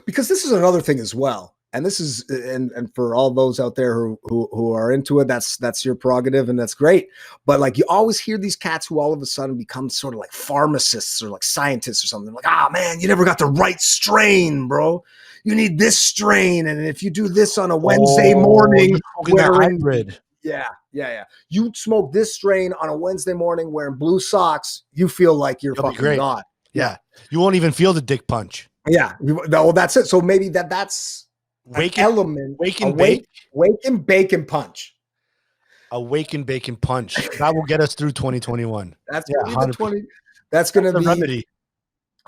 because this is another thing as well. And this is, and for all those out there who are into it, that's your prerogative and that's great. But like, you always hear these cats who all of a sudden become sort of like pharmacists or like scientists or something. Like, man, you never got the right strain, bro. You need this strain. And if you do this on a Wednesday morning, hybrid. Yeah. You smoke this strain on a Wednesday morning wearing blue socks, you feel like you're fucking great. God. Yeah. You won't even feel the dick punch. Yeah. Well, that's it. So maybe that's wake and bake and punch. Awake and bake and punch. That will get us through 2021. That's gonna be that's gonna be remedy.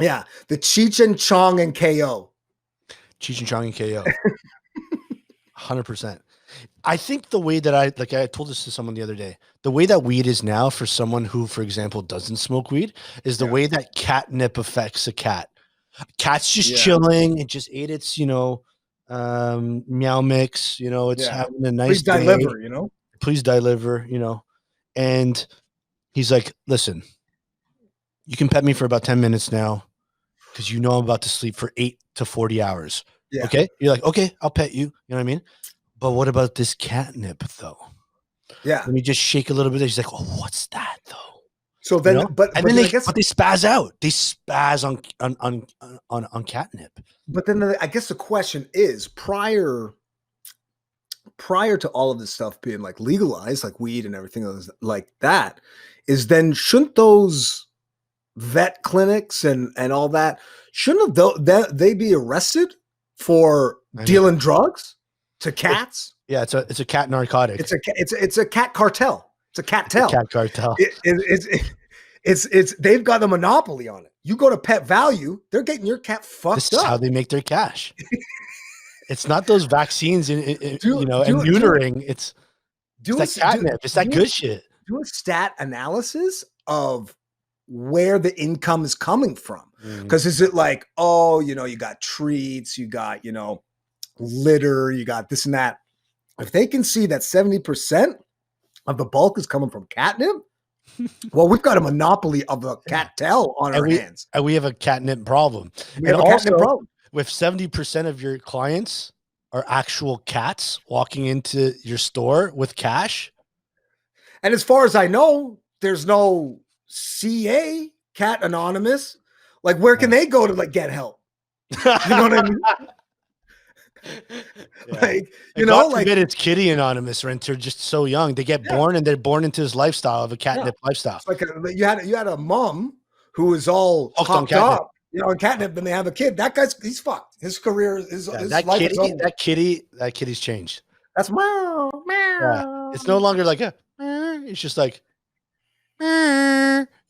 Yeah. The Cheech and Chong and KO. Cheech and Chong and KO. 100%. I think the way that I told this to someone the other day, the way that weed is now for someone who, for example, doesn't smoke weed is the way that catnip affects a cat. Cat's just chilling. It just ate its, meow mix, it's having a nice day. Please deliver, and he's like, listen, you can pet me for about 10 minutes now because I'm about to sleep for 8 to 40 hours. Yeah. Okay. You're like, okay, I'll pet you. You know what I mean? But what about this catnip though? Yeah. Let me just shake a little bit. He's like, oh, what's that though? So then, but they spaz out. They spaz on catnip. But then I guess the question is, prior to all of this stuff being like legalized, like weed and everything like that, is then shouldn't those vet clinics and all that, shouldn't they be arrested for dealing drugs to cats? Yeah, it's a cat narcotic. It's a cat cartel. It's a cat tell. Cat cartel. It's they've got a monopoly on it. You go to Pet Value, they're getting your cat fucked up. This is how they make their cash. It's not those vaccines and neutering. It's that catnip. It's that good shit. Do a stat analysis of where the income is coming from. Because is it like, you got treats, you got, litter, you got this and that. If they can see that 70% of the bulk is coming from catnip, well, we've got a monopoly of a cartel on our hands. And we have a catnip problem. With 70% of your clients are actual cats walking into your store with cash. And as far as I know, there's no CA, Cat Anonymous. Like, where can they go to like get help? You know what I mean? Like, God forbid it's Kitty Anonymous, or they're just so young. They get born and they're born into this lifestyle of a catnip lifestyle. It's like you had a mom who was all hooked up, on catnip, and they have a kid. That he's fucked. His career his life is over. That kitty's changed. That's meow. Yeah. It's no longer like it's just like You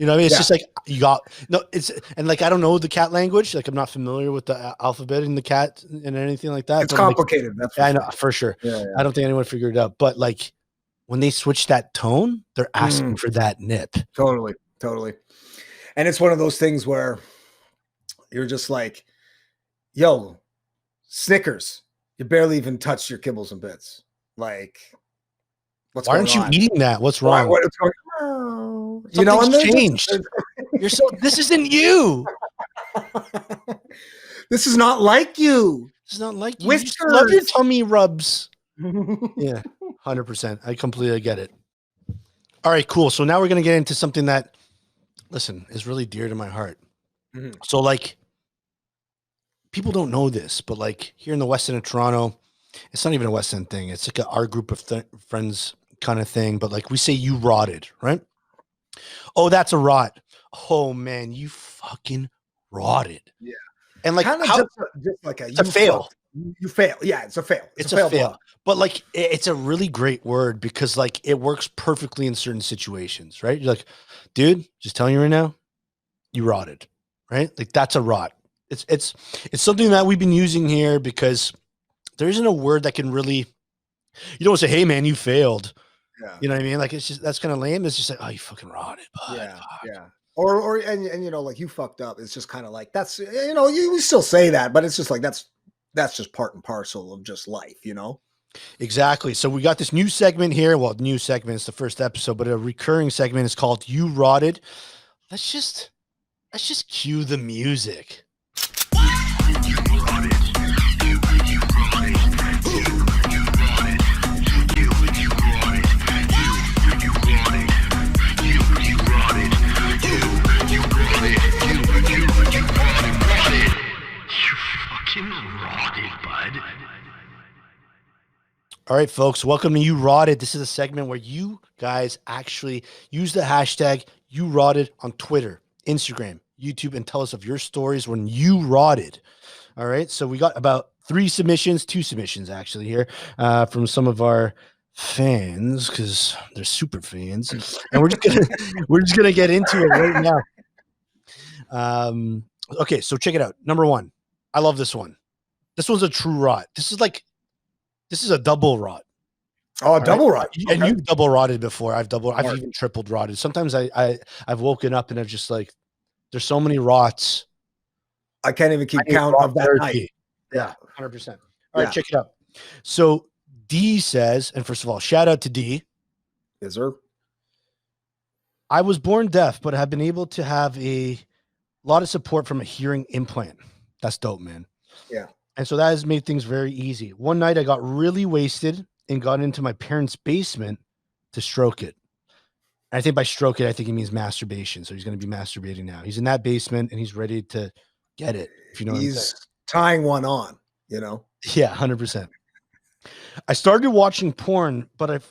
know what I mean? It's just like you got no. It's and like I don't know the cat language. Like I'm not familiar with the alphabet in the cat and anything like that. It's complicated. Like, I know for sure. Yeah. I don't think anyone figured it out. But like when they switch that tone, they're asking for that nip. Totally. And it's one of those things where you're just like, yo, Snickers, you barely even touched your kibbles and bits. Like, why aren't you eating that? What's wrong? What's going on? You know, and changed. You're so. This isn't you. This is not like you. This is not like you. Whiskers. You love your tummy rubs. Yeah, 100%. I completely get it. All right, cool. So now we're gonna get into something that, listen, is really dear to my heart. So like, people don't know this, but like here in the West End of Toronto, it's not even a West End thing. It's like our group of friends kind of thing. But like we say, you rotted, right? Oh, that's a rot. Oh man, you fucking rotted. Yeah. And like kind of just like a fail. You fail. Yeah, it's a fail. It's a fail. But like it's a really great word because like it works perfectly in certain situations, right? You're like, dude, just telling you right now, you rotted, right? Like that's a rot. It's something that we've been using here because there isn't a word that can really, you don't say, hey man, you failed. Yeah. You know what I mean? Like it's just, that's kind of lame. It's just like, oh, you fucking rotted. Bud. Yeah. Yeah. Or you know, like you fucked up. It's just kind of like, that's, you know, we still say that, but it's just like, that's just part and parcel of just life, you know? Exactly. So we got this new segment here. Well, new segment, it's the first episode, but a recurring segment is called You Rotted. Let's just cue the music. All right, folks, welcome to You Rotted. This is a segment where you guys actually use the hashtag You Rotted on Twitter, Instagram, YouTube, and tell us of your stories when you rotted. All right, so we got about two submissions actually here from some of our fans because they're super fans, and we're just gonna get into it right now. Okay, so check it out. Number one, I love this one. This one's a true rot. This is a double rot. Oh, double rot. And you've double rotted before. I've even tripled rotted. Sometimes I've woken up and I've just like, there's so many rots. I can't even keep count of that night. Yeah, 100%. All right, check it out. So D says, and first of all, shout out to D. Yes, sir. I was born deaf, but have been able to have a lot of support from a hearing implant. That's dope, man. Yeah. And so that has made things very easy. One night I got really wasted and got into my parents' basement to stroke it. And I think by stroke it, I think he means masturbation. So he's going to be masturbating now. He's in that basement and he's ready to get it. If you know what I'm saying. He's tying one on, you know? Yeah, 100%. I started watching porn, but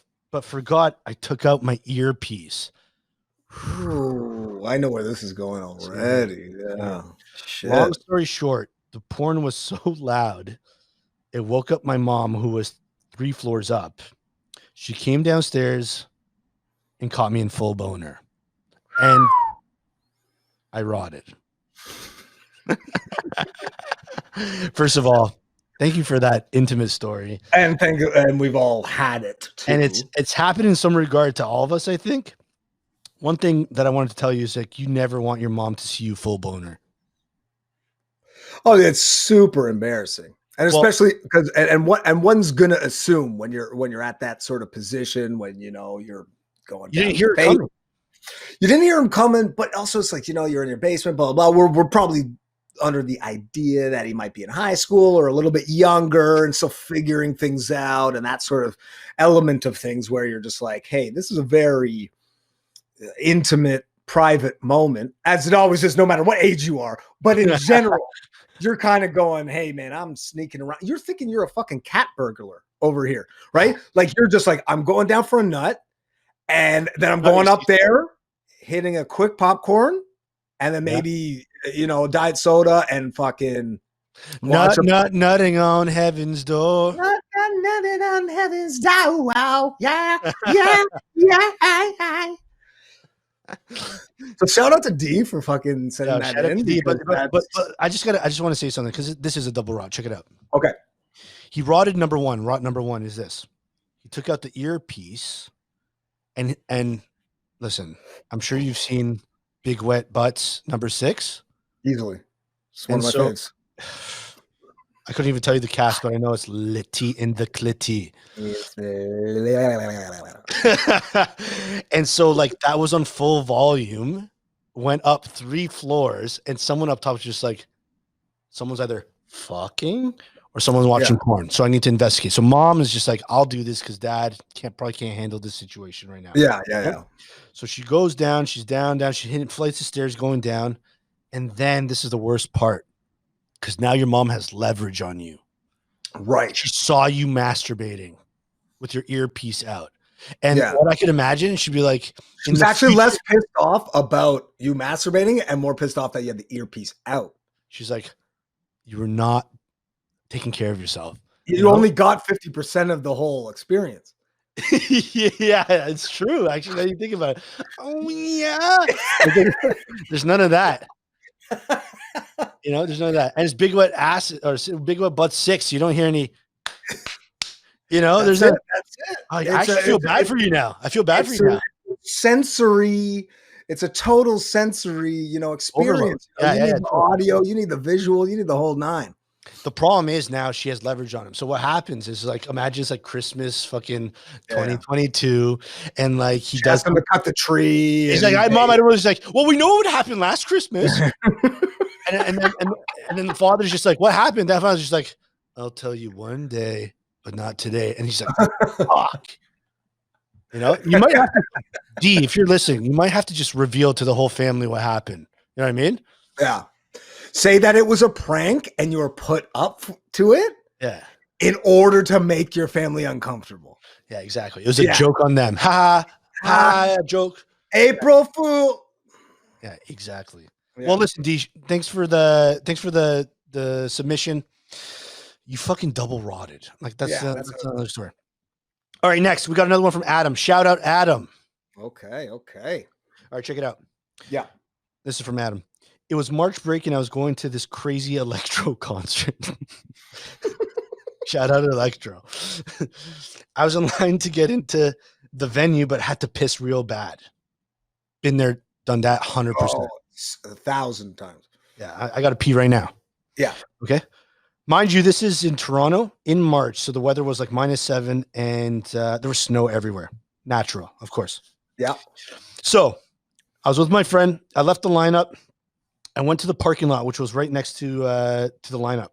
forgot I took out my earpiece. Ooh, I know where this is going already. Yeah. Shit. Long story short, the porn was so loud, it woke up my mom, who was 3 floors up. She came downstairs and caught me in full boner. And I rotted. First of all, thank you for that intimate story. And we've all had it too. And it's happened in some regard to all of us, I think. One thing that I wanted to tell you is like, you never want your mom to see you full boner. Oh, it's super embarrassing. And especially because one's gonna assume when you're at that sort of position, when you know you're going you didn't hear it coming. You didn't hear him coming, but also it's like, you know, you're in your basement, blah blah blah. We're probably under the idea that he might be in high school or a little bit younger, and still figuring things out, and that sort of element of things where you're just like, hey, this is a very intimate, private moment, as it always is, no matter what age you are. But in general, you're kind of going, hey man, I'm sneaking around. You're thinking you're a fucking cat burglar over here, right? Like you're just like, I'm going down for a nut, and then I'm going up there, hitting a quick popcorn, and then maybe you know, diet soda and fucking nutting on heaven's door. Nutting on heaven's door. Wow. Yeah. So shout out to D for fucking sending that shout out to in. D, but Because I just want to say something because this is a double rot. Check it out. okay. He rotted number one. Rot number one is this. He took out the earpiece and listen, I'm sure you've seen Big Wet Butts number 6. Easily. It's one And of my so- faves. I couldn't even tell you the cast, but I know it's Litty in the Clitty. And so like that was on full volume, went up 3 floors, and someone up top was just like, someone's either fucking or someone's watching porn. So I need to investigate. So mom is just like, I'll do this because dad probably can't handle this situation right now. Yeah. So she goes down, she's down, she's hitting flights of stairs going down. And then this is the worst part. Because now your mom has leverage on you. Right. She saw you masturbating with your earpiece out. And what I could imagine, she'd be like, she's actually less pissed off about you masturbating and more pissed off that you had the earpiece out. She's like, you were not taking care of yourself. You only got 50% of the whole experience. Yeah, it's true. Actually, now you think about it. Oh, yeah. There's none of that. There's none of that. And it's Big Wet Ass or Big Wet Butt 6. You don't hear any, there's That's it. I actually feel bad for you now. I feel bad for you now. Sensory. It's a total sensory, experience. Yeah, you need the audio, you need the visual, you need the whole 9. The problem is now she has leverage on him. So what happens is like, imagine it's like Christmas fucking 2022. And like he does him to cut the tree. He's like, Mom, I don't know. He's like, well, we know what happened last Christmas. and then the father's just like, what happened? That father's just like, I'll tell you one day, but not today. And he's like, fuck. You might have to, D, if you're listening, you might have to just reveal to the whole family what happened. You know what I mean? Yeah. Say that it was a prank and you were put up to it. Yeah. In order to make your family uncomfortable. Yeah, exactly. It was a joke on them. Ha ha, joke. April Fool. Yeah, exactly. Yeah. Well, listen, D, thanks for the submission. You fucking double rotted. Like that's another story. All right, next we got another one from Adam. Shout out Adam. Okay. All right, check it out. Yeah. This is from Adam. It was March break and I was going to this crazy electro concert. Shout out to Electro. I was in line to get into the venue, but had to piss real bad. Been there, done that 100%. 1,000 times. Yeah, I got to pee right now. Yeah. Okay. Mind you, this is in Toronto in March. So the weather was like -7 and there was snow everywhere. Natural, of course. Yeah. So I was with my friend. I left the lineup. I went to the parking lot, which was right next to the lineup.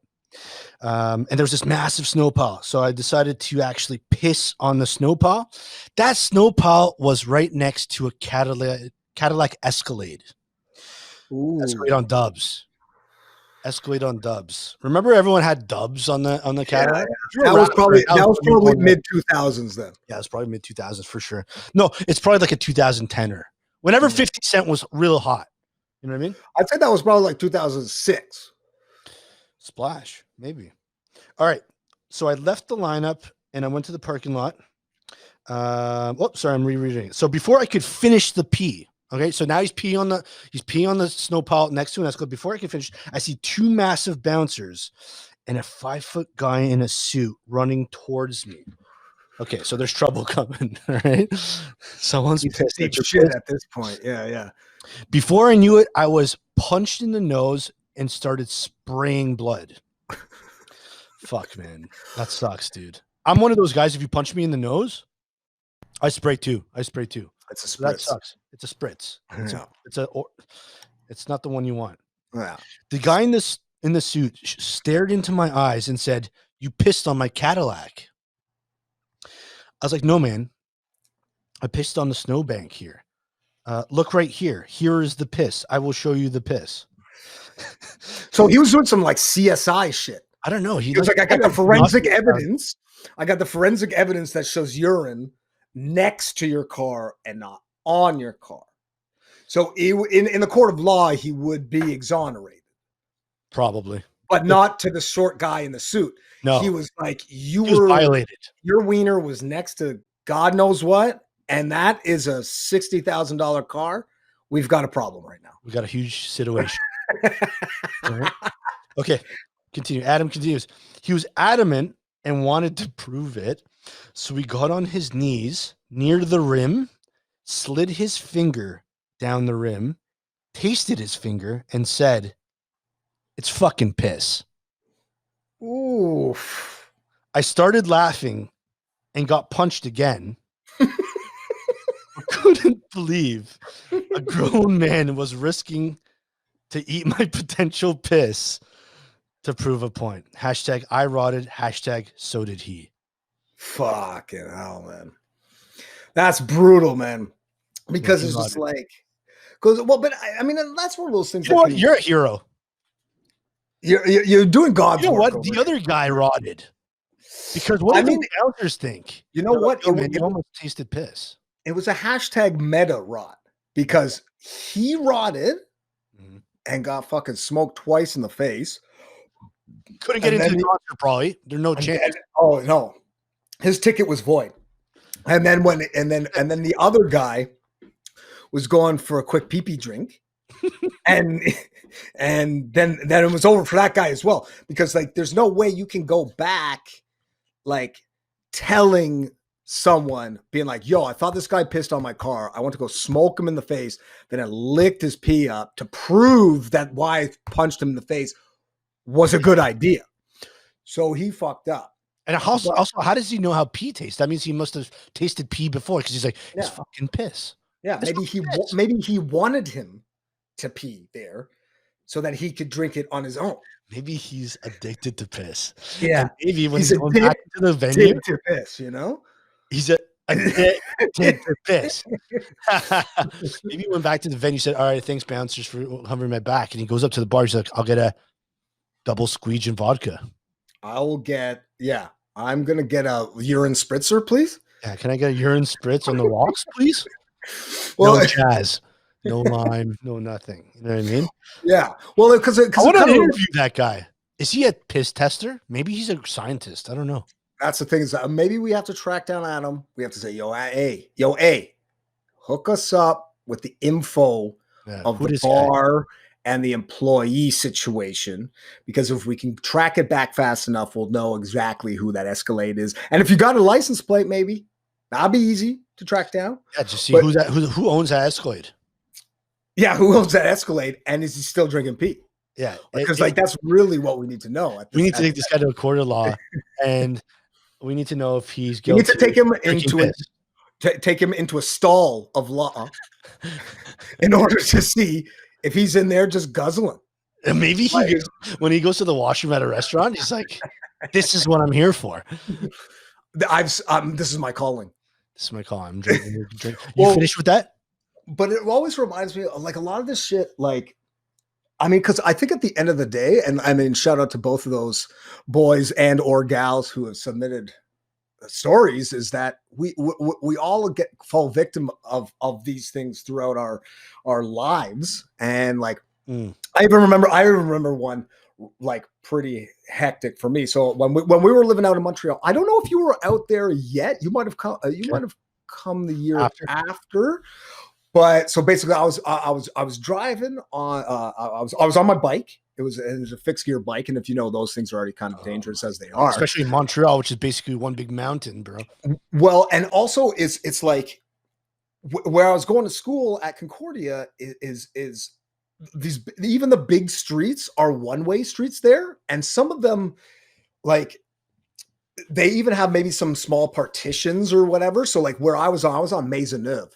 And there was this massive snow pile. So I decided to actually piss on the snow pile. That snow pile was right next to a Cadillac Escalade. Ooh. Escalade on dubs. Escalade on dubs. Remember everyone had dubs on the Cadillac? Yeah. That was probably mid 2000s then. Yeah, it's probably mid 2000s for sure. No, it's probably like a 2010er. Whenever 50 Cent was real hot. You know what I mean? I'd say that was probably like 2006. Splash, maybe. All right. So I left the lineup and I went to the parking lot. Sorry, I'm rereading it. So before I could finish the pee, okay. So now he's peeing on the snow pile next to an Escalade. Before I can finish, I see 2 massive bouncers and a 5-foot guy in a suit running towards me. Okay, so there's trouble coming. All right. Someone's pissed at your shit at this point. Yeah. Before I knew it, I was punched in the nose and started spraying blood. Fuck, man. That sucks, dude. I'm one of those guys, if you punch me in the nose, I spray too. It's a spritz. So that sucks. It's a spritz. It's not the one you want. Yeah. The guy in the suit stared into my eyes and said, "You pissed on my Cadillac." I was like, "No, man. I pissed on the snowbank here. Look right here. Here is the piss. I will show you the piss." So he was doing some like CSI shit. I don't know. He was like, I got the forensic evidence. I got the forensic evidence that shows urine next to your car and not on your car. So in the court of law, he would be exonerated. Probably. But not to the short guy in the suit. No. He was like, he was violated. Your wiener was next to God knows what. And that is a $60,000 car we've got a problem right now. We got a huge situation. Right. Okay, continue. Adam continues. He was adamant and wanted to prove it, so he got on his knees near the rim, slid his finger down the rim, tasted his finger, and said, "It's fucking piss." Oof. I started laughing and got punched again. I couldn't believe a grown man was risking to eat my potential piss to prove a point. Hashtag I rotted. Hashtag so did he. Fucking hell, man. That's brutal, man. Because Yeah, it's just rotted. like, because well, but I mean, that's one of those things. You know what? You're a hero. You're doing God's You know work. what? The other guy rotted. Because what do the bouncers think? You know what? Yo, man, you almost tasted piss. It was a hashtag meta rot because he rotted and got fucking smoked twice in the face. Couldn't get into the concert, probably. There's no chance. Oh no, his ticket was void. And then the other guy was going for a quick pee-pee drink, and then it was over for that guy as well, because like there's no way you can go back like telling someone, being like, yo, I thought this guy pissed on my car, I want to go smoke him in the face, then I licked his pee up to prove that why I punched him in the face was a good idea. So he fucked up. And also, how does he know how pee tastes? That means he must have tasted pee before, because he's like, it's fucking piss. Yeah, maybe he wanted him to pee there so that he could drink it on his own. Maybe he's addicted to piss. Yeah, and maybe when he's going back to the venue, to piss, you know, he's addicted to piss. Maybe he went back to the venue, said, "All right, thanks, bouncers, for covering my back," and he goes up to the bar. He's like, "I'll get a double squeege and vodka." I'm gonna get a urine spritzer, please. Yeah, can I get a urine spritz on the rocks, please? Well, no jazz, no lime, no nothing. You know what I mean? Yeah. Well, because I want to interview that guy. Is he a piss tester? Maybe he's a scientist. I don't know. That's the thing, is that maybe we have to track down Adam. We have to say, yo, hook us up with the info of the bar and the employee situation, because if we can track it back fast enough, we'll know exactly who that Escalade is. And if you got a license plate, maybe that'll be easy to track down. Yeah, just see who owns that Escalade. Yeah, who owns that Escalade, and is he still drinking pee? Yeah, because that's really what we need to know. We need to take this guy to a court of law, and we need to know if he's guilty. We need to take him into a stall of law in order to see if he's in there just guzzling. And maybe when he goes to the washroom at a restaurant, he's like, "This is what I'm here for. This is my calling. This is my call. I'm drinking." You finished with that? But it always reminds me of like a lot of this shit. Like, I mean, because I think at the end of the day, and I mean, shout out to both of those boys and or gals who have submitted stories, is that we all fall victim of these things throughout our lives. And like, I even remember one like pretty hectic for me. So when we were living out in Montreal, I don't know if you were out there yet. You might have come. Might have come the year after. But so basically, I was driving on. I was on my bike. It was a fixed gear bike, and if you know, those things are already kind of dangerous as they are, especially in Montreal, which is basically one big mountain, bro. Well, and also it's like where I was going to school at Concordia is these, even the big streets are one-way streets there, and some of them, like, they even have maybe some small partitions or whatever. So like where I was on Maisonneuve.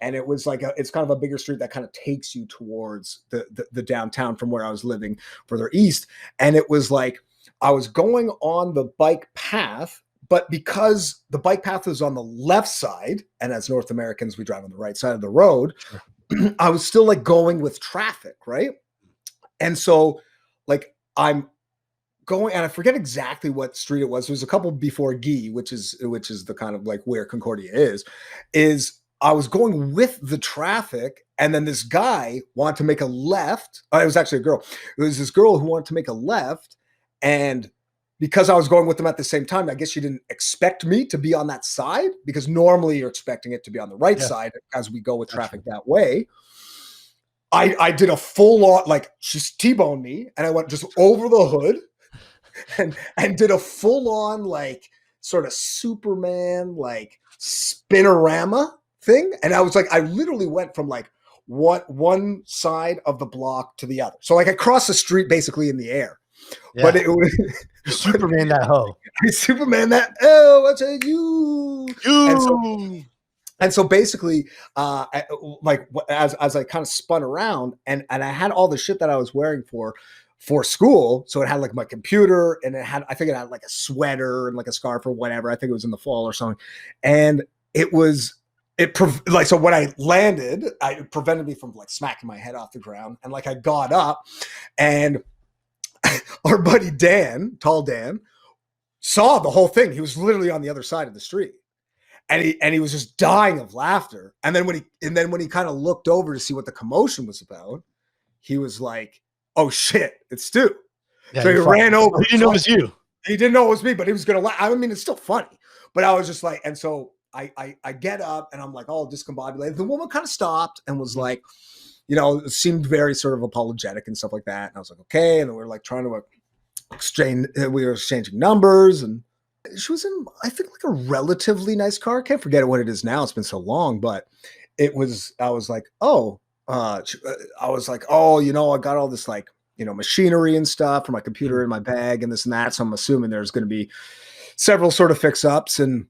And it was like it's kind of a bigger street that kind of takes you towards the downtown from where I was living further east. And it was like I was going on the bike path, but because the bike path was on the left side, and as North Americans, we drive on the right side of the road, I was still like going with traffic, right? And so like I'm going, and I forget exactly what street it was. It was a couple before Guy, which is the kind of like where Concordia is. I was going with the traffic, and then this guy wanted to make a left. It was actually a girl. It was this girl who wanted to make a left, and because I was going with them at the same time, I guess she didn't expect me to be on that side, because normally you're expecting it to be on the right side as we go with traffic that way. I did a full on, like, she T-boned me, and I went just over the hood and did a full on, like, sort of Superman, like, spinorama thing. And I was like, I literally went from like one side of the block to the other. So like I crossed the street basically in the air. Yeah. But it was Superman that hoe. Superman that, oh, what's a you? And so basically, like as I kind of spun around and I had all the shit that I was wearing for school. So it had like my computer and I think it had like a sweater and like a scarf or whatever. I think it was in the fall or something. And so when I landed, it prevented me from like smacking my head off the ground. And like I got up and our buddy Dan, tall Dan, saw the whole thing. He was literally on the other side of the street. And he was just dying of laughter. And then when he kind of looked over to see what the commotion was about, he was like, "Oh shit, it's Stu." Yeah, so he ran over. He didn't know it was you. He didn't know it was me, but he was gonna laugh. I mean, it's still funny. But I was just like, and so I get up and I'm like all discombobulated. The woman kind of stopped and was like, seemed very sort of apologetic and stuff like that. And I was like, okay. And then we were like trying to we were exchanging numbers, and she was in, I think, like a relatively nice car. I can't forget what it is now. It's been so long, but I was like, I got all this like, machinery and stuff for my computer in my bag and this and that. So I'm assuming there's going to be several sort of fix-ups and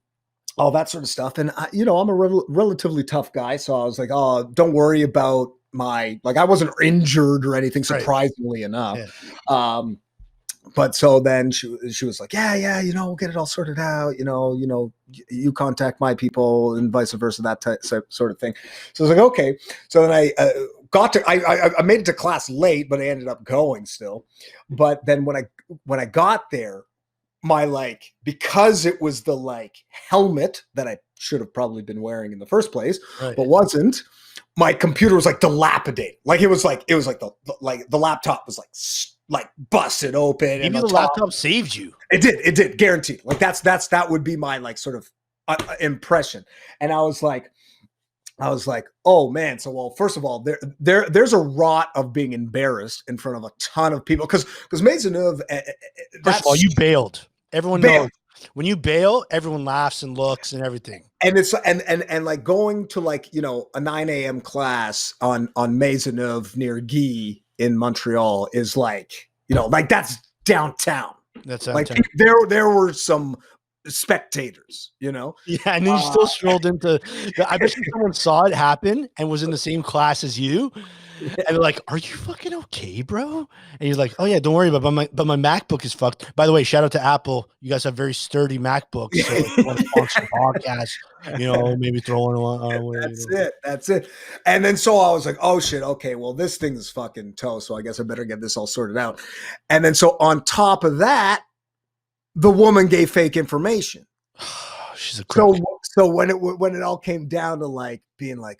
all that sort of stuff. And I'm a relatively tough guy. So I was like, oh, don't worry about I wasn't injured or anything, surprisingly enough. Yeah. But so then she was like, yeah, we'll get it all sorted out. You contact my people and vice versa, that sort of thing. So I was like, okay. So then I I made it to class late, but I ended up going still. But then when I got there, because it was the helmet that I should have probably been wearing in the first place, but wasn't, my computer was dilapidated. It was the laptop was like busted open. Maybe and the laptop saved you. It did, guaranteed. That would be my sort of impression. And I was like, oh man. So, well, first of all, there's a rot of being embarrassed in front of a ton of people because Maisonneuve. First of all, you bailed. Everyone knows when you bail, everyone laughs and looks and everything. And it's and like going to a 9 a.m. class on Maisonneuve near Guy in Montreal is that's downtown. That's downtown. There were some spectators, Yeah, and then you still strolled into. I bet someone saw it happen and was in the same class as you, and they're like, "Are you fucking okay, bro?" And you're like, "Oh yeah, don't worry about it, but my MacBook is fucked." By the way, shout out to Apple. You guys have very sturdy MacBooks. So if you want to sponsor podcast, maybe throw one on. That's it. And then so I was like, "Oh shit, okay, well this thing is fucking toast. So I guess I better get this all sorted out." And then so on top of that, the woman gave fake information. She's a crook. So when it all came down to being trying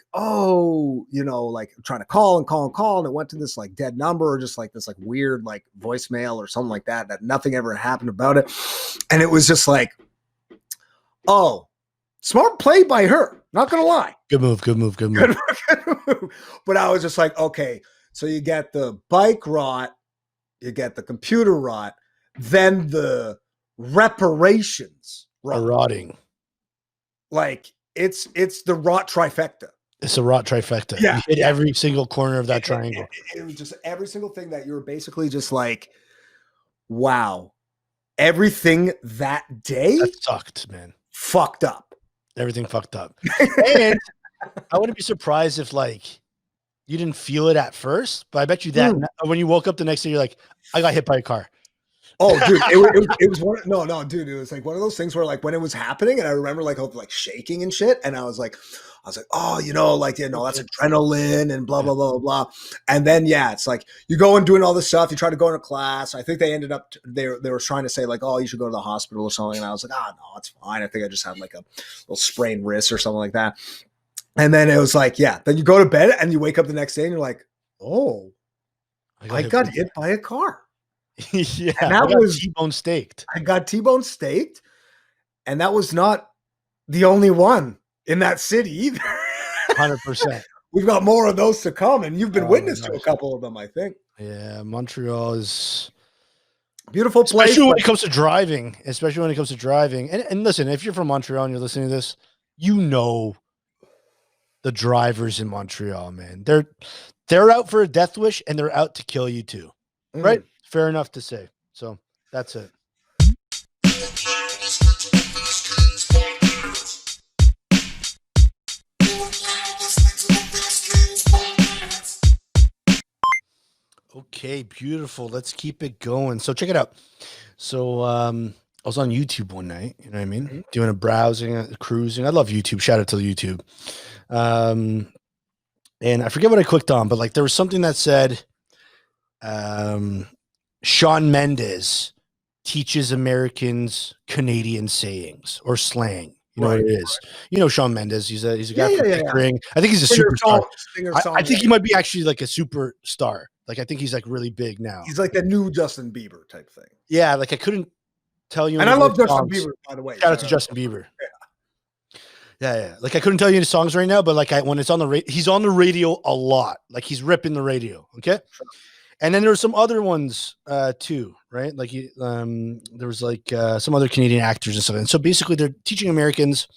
to call and it went to this dead number or just this weird voicemail or something like that nothing ever happened about it. And it was just oh, smart play by her. Not gonna lie. Good move. But I was just okay, so you get the bike rot, you get the computer rot, then the reparations rotting. It's the rot trifecta. It's a rot trifecta. Yeah, you hit every single corner of that triangle. It was just every single thing that you were basically just wow, everything that day that sucked, man. Fucked up. Everything fucked up. And I wouldn't be surprised if you didn't feel it at first, but I bet you that when you woke up the next day, you're like, I got hit by a car. Oh, dude, it was one. No, dude, it was one of those things where when it was happening, and I remember shaking and shit, and I was like, oh, that's adrenaline and blah blah blah blah. And then it's you go and doing all this stuff. You try to go into class. I think they ended up they were trying to say oh, you should go to the hospital or something. And I was like, no, it's fine. I think I just had a little sprained wrist or something like that. And then it was then you go to bed and you wake up the next day and you're like, oh, I got hit by a car. Yeah, and that was T-bone staked. I got T-bone staked, and that was not the only one in that city either. 100%. we've got more of those to come, and you've been witness to a nice. couple of them, I think. Yeah, Montreal is beautiful place, especially when it comes to driving. Especially when it comes to driving. And listen, if you're from Montreal and you're listening to this, you know the drivers in Montreal, man. They're out for a death wish, and they're out to kill you too. Right? Fair enough to say. So that's it. Okay, beautiful. Let's keep it going. So check it out. So I was on YouTube one night, you know what I mean? Doing a browsing, cruising. I love YouTube. Shout out to YouTube. And I forget what I clicked on, but like there was something that said Shawn Mendes teaches Americans Canadian sayings or slang. You know what it is. You know Shawn Mendes. He's a guy from Pickering. I think he's a superstar. I think he might be actually like a superstar. Like I think he's like really big now. He's like the new Justin Bieber type thing. Yeah, like I couldn't tell you. And I love Justin Bieber, by the way. Shout out to Justin Bieber. Yeah. Like I couldn't tell you any songs right now, but like when it's on the radio, he's on the radio a lot. Like he's ripping the radio. Okay. Sure. And then there were some other ones too, right? Like there was like some other Canadian actors and stuff. And so basically they're teaching Americans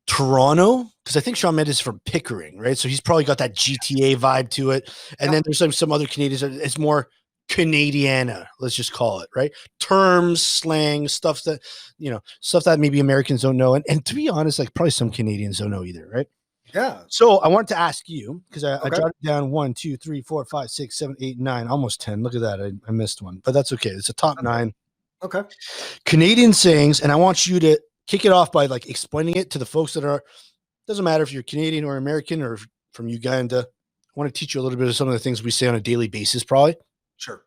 Toronto, because I think Shawn Mendes is from Pickering, right? So he's probably got that GTA vibe to it. And then there's some other Canadians. It's more Canadiana, let's just call it, right? Terms, slang, stuff that maybe Americans don't know. And to be honest, like probably some Canadians don't know either, right? Yeah. So I wanted to ask you, because I jotted down 1, 2, 3, 4, 5, 6, 7, 8, 9, almost 10. Look at that. I missed one, but that's okay. It's a top 9. Okay. Canadian sayings. And I want you to kick it off by like explaining it to the folks that are, doesn't matter if you're Canadian or American or from Uganda. I want to teach you a little bit of some of the things we say on a daily basis, probably. Sure.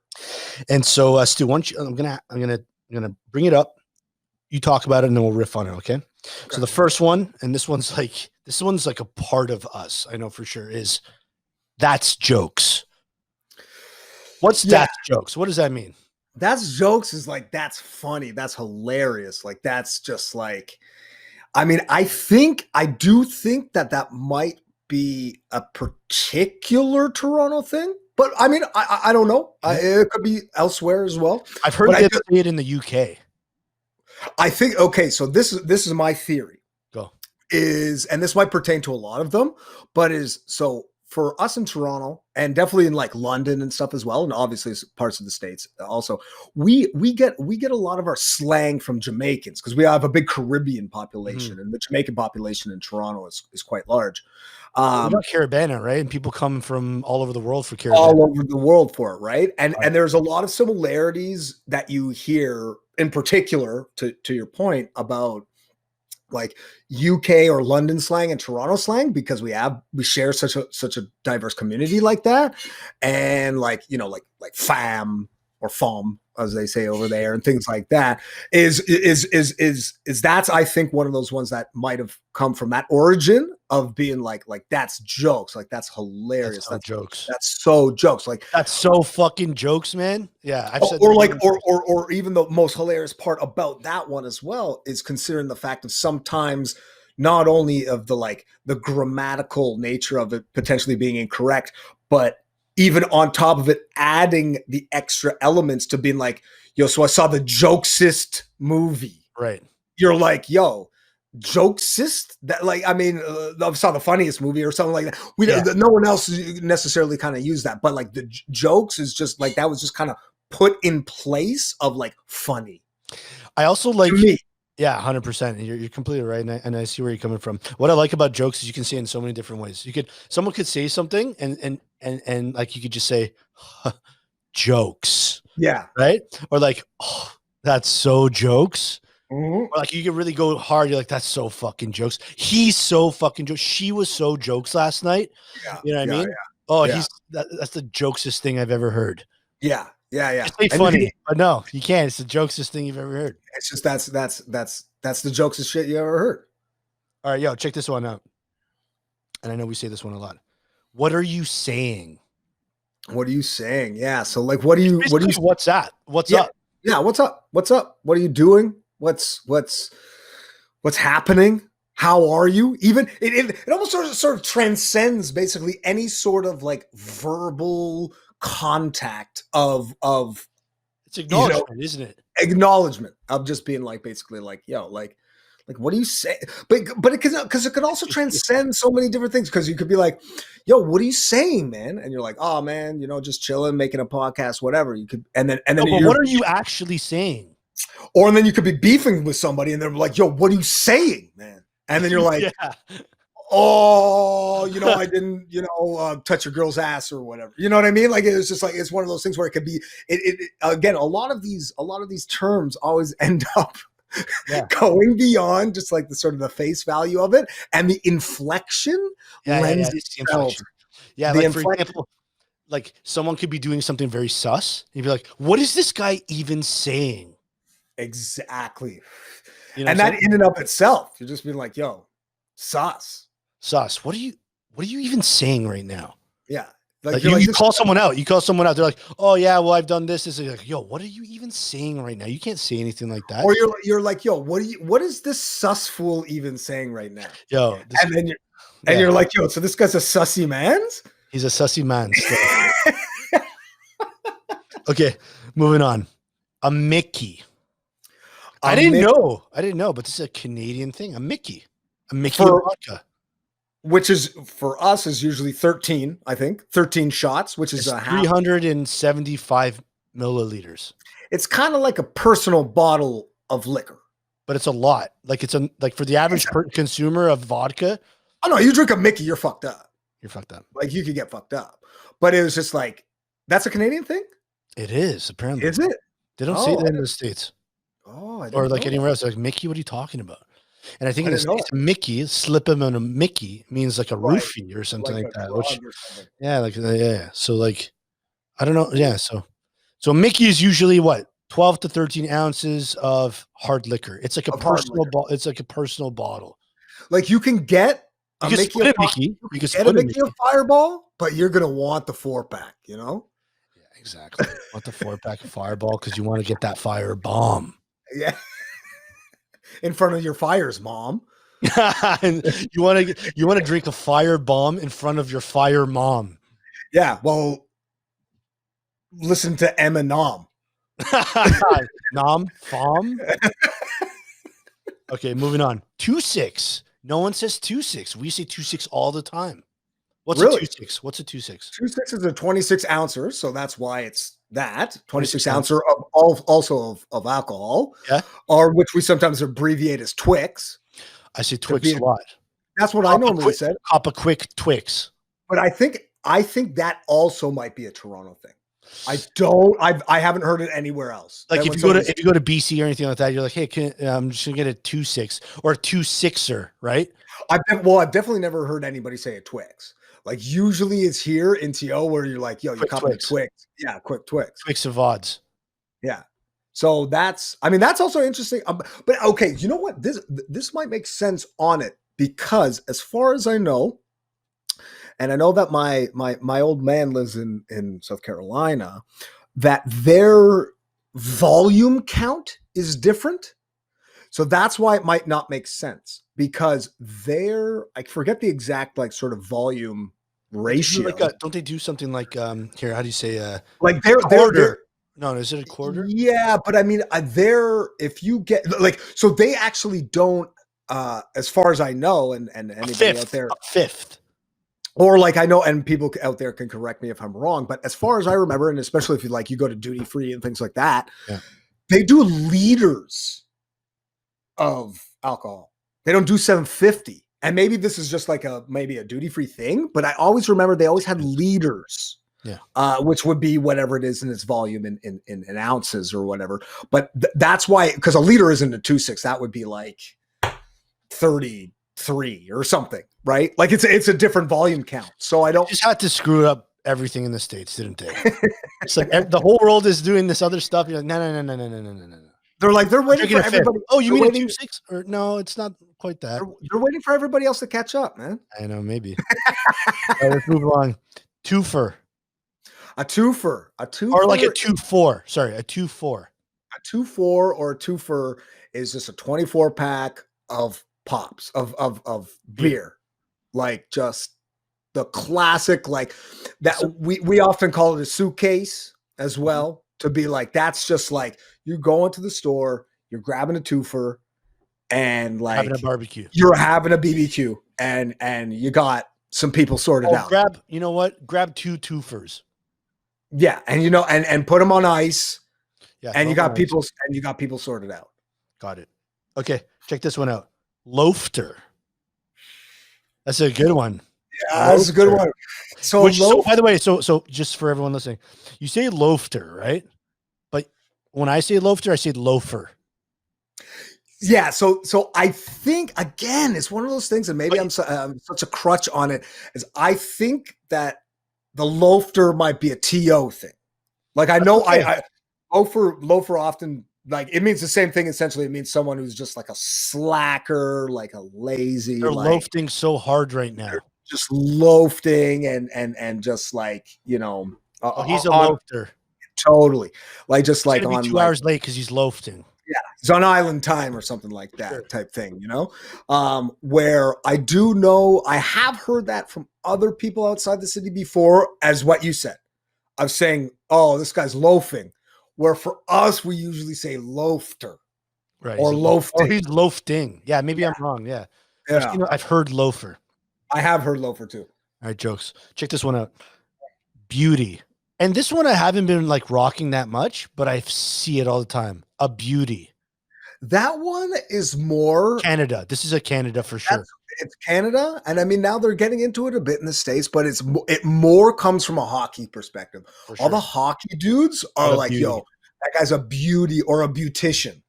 And so, Stu, I'm gonna bring it up. You talk about it, and then we'll riff on it. Okay. So the first one, and this one's like a part of us. I know for sure is that's jokes. What's that's jokes? What does that mean? That's jokes is like, that's funny. That's hilarious. Like, that's just like, I mean, I do think that might be a particular Toronto thing, but I mean, I don't know. It could be elsewhere as well. I've heard they say it in the UK. I think, okay, so this is my theory. Go. And this might pertain to a lot of them, but so for us in Toronto and definitely in like London and stuff as well, and obviously parts of the States also, we get a lot of our slang from Jamaicans because we have a big Caribbean population, and the Jamaican population in Toronto is quite large. Caribana, right? And people come from all over the world for Caribana. All over the world for it, right? And there's a lot of similarities that you hear, in particular, to your point about like UK or London slang and Toronto slang, because we share such a diverse community like that, and like fam or fom as they say over there and things like that is that's I think one of those ones that might have come from that origin of being like that's jokes, like that's hilarious, that's jokes, that's so jokes, like that's so fucking jokes, man. Yeah, I've said or even the most hilarious part about that one as well is considering the fact of sometimes not only of the grammatical nature of it potentially being incorrect, but even on top of it, adding the extra elements to being like, yo, so I saw the Jokesist movie. Right. You're like, yo, Jokesist? That, like, I mean, I saw the funniest movie or something like that. No one else necessarily kind of used that, but like the jokes is just like, that was just kind of put in place of like funny. I also like to me. Yeah, 100%. You're completely right, and I see where you're coming from. What I like about jokes is you can say it in so many different ways. Someone could say something, and like you could just say, jokes. Yeah. Right. Or like, oh, that's so jokes. Or like you can really go hard. You're like, that's so fucking jokes. He's so fucking jokes. She was so jokes last night. Yeah. You know what I mean? Yeah. Oh, that's the jokesest thing I've ever heard. Yeah. Yeah. It's funny, but no, you can't. It's the jokesest thing you've ever heard. It's just that's the jokesest shit you ever heard. All right, yo, check this one out. And I know we say this one a lot. What are you saying? What are you saying? Yeah. So like, what's that? What's up? Yeah. What's up? What's up? What are you doing? What's happening? how are you? Even it almost sort of transcends basically any sort of like verbal contact of It's acknowledgement, isn't it? acknowledgement of just being like basically like, yo, like what do you say? But because it could also transcend so many different things. Because you could be like, yo, what are you saying, man? And you're like, oh man, just chilling, making a podcast, whatever. You could and then No, but what are you actually saying? Or then you could be beefing with somebody and they're like, yo, what are you saying, man? And then you're like, Yeah. oh, I didn't, touch your girl's ass or whatever. You know what I mean? Like, it's just like, it's one of those things where it could be, again, a lot of these terms always end up going beyond just like the sort of the face value of it, and the inflection lends itself. Yeah, like for example, like someone could be doing something very sus. You'd be like, what is this guy even saying? Exactly. And that in and of itself, you're just being like, yo, sus. What are you even saying right now? Yeah. Like you call someone out. They're like, oh yeah, well, I've done this. It's like, yo, what are you even saying right now? You can't say anything like that. Or you're like, yo, what is this sus fool even saying right now? Yo, and then you're like, yo, so this guy's a sussy man's? He's a sussy man. Okay, moving on. A Mickey. I didn't know, but this is a Canadian thing. A Mickey vodka. Which is for us is usually 13, I think 13 shots, which is 375 milliliters. It's kind of like a personal bottle of liquor, but it's a lot. Like for the average consumer of vodka. Oh no, you drink a Mickey, you're fucked up. You're fucked up. Like you could get fucked up. But it was just like, that's a Canadian thing? It is, apparently. Is it? They don't say that in the States. Oh, or like anywhere else. Like, Mickey, what are you talking about? And I think it's Mickey, slip him in a Mickey means like a roofie or something like that. Which, yeah. So like, I don't know. Yeah. So Mickey is usually what? 12 to 13 ounces of hard liquor. It's like a personal bottle. It's like a personal bottle. Like you can get a Mickey of Fireball, but you're going to want the 4-pack, Yeah, exactly. Want the 4-pack of Fireball because you want to get that fire bomb. Yeah. In front of your fire's mom. And you want to drink a fire bomb in front of your fire mom. Yeah, well, listen to Eminem. Nom, fom. Okay, moving on. 2.6. No one says 2.6. We say 2.6 all the time. What's a 2.6? What's a 2.6? 2.6 is a 26 ouncer, so that's why it's that 26 ouncer of alcohol. Yeah, or which we sometimes abbreviate as Twix. I say Twix a lot. That's what I normally said. Cop a quick Twix. But I think that also might be a Toronto thing. I haven't heard it anywhere else. Like if you go to BC or anything like that, you're like, hey, I'm just gonna get a 2.6 or a 2.6er, right? I've definitely never heard anybody say a Twix. Like usually it's here in TO where you're like, yo, you cop a Twix. Yeah, quick Twix. Twix of odds. Yeah. So that's also interesting. But okay, you know what? This might make sense on it because as far as I know, and I know that my old man lives in South Carolina, that their volume count is different. So that's why it might not make sense because I forget the exact like sort of volume ratio. Don't they do something like here? How do you say like they're quarter? No, is it a quarter? Yeah, but I mean, if you get like, so they actually don't, as far as I know, and anybody out there, a fifth. Or like I know, and people out there can correct me if I'm wrong, but as far as I remember, and especially if you go to duty free and things like that, they do liters of alcohol. They don't do 750. And maybe this is just like maybe a duty free thing, but I always remember they always had liters. Yeah. Which would be whatever it is in its volume in ounces or whatever. But that's why, because a liter isn't a 2.6, that would be like 33 or something, right? Like it's a different volume count. So I don't just had to screw up everything in the States, didn't they? It's like the whole world is doing this other stuff. You're like, no. They're waiting for everybody. Oh, you mean a 2.6? Or no, it's not quite that. They're waiting for everybody else to catch up, man. I know, maybe. All right, let's move along. Twofer. A twofer. Or like a 2.4. Sorry, a 2.4. A 2.4 or a twofer is just a 24 pack of pops of beer, like just the classic, like that. We often call it a suitcase as well, to be like, that's just like you go into the store, you're grabbing a twofer, and like having a barbecue, you're having a BBQ, and you got some people sorted out. Grab 2 twofers. Yeah, and and put them on ice. Yeah, and you got people sorted out. Got it. Okay, check this one out. Loafter. That's a good one. Yeah, that's a good one. So, by the way, so just for everyone listening, you say loafter, right? But when I say loafter, I say loafer. Yeah, so I think, again, it's one of those things, and maybe I'm such a crutch on it, is I think that the loafter might be a TO thing. Like, I know I loafer often, like, it means the same thing. Essentially, it means someone who's just like a slacker, like a lazy. They're like, loafing so hard right now. Just loafing and just like, he's a loafter. Totally. Like, just like on 2 hours late because he's loafing. Yeah, he's on island time or something like that type thing, where I do know, I have heard that from other people outside the city before, as what you said, of saying, oh, this guy's loafing, where for us, we usually say loafter, right? Or loafting. Or he's loafting. Yeah, maybe I'm wrong. Yeah. I've heard loafer. I have heard loafer too. All right, jokes. Check this one out. Beauty. And this one I haven't been like rocking that much, but I see it all the time. A beauty. That one is more Canada. This is a Canada for sure. It's Canada, and I mean, now they're getting into it a bit in the States, but it more comes from a hockey perspective. Sure. All the hockey dudes are like, yo, that guy's a beauty or a beautician.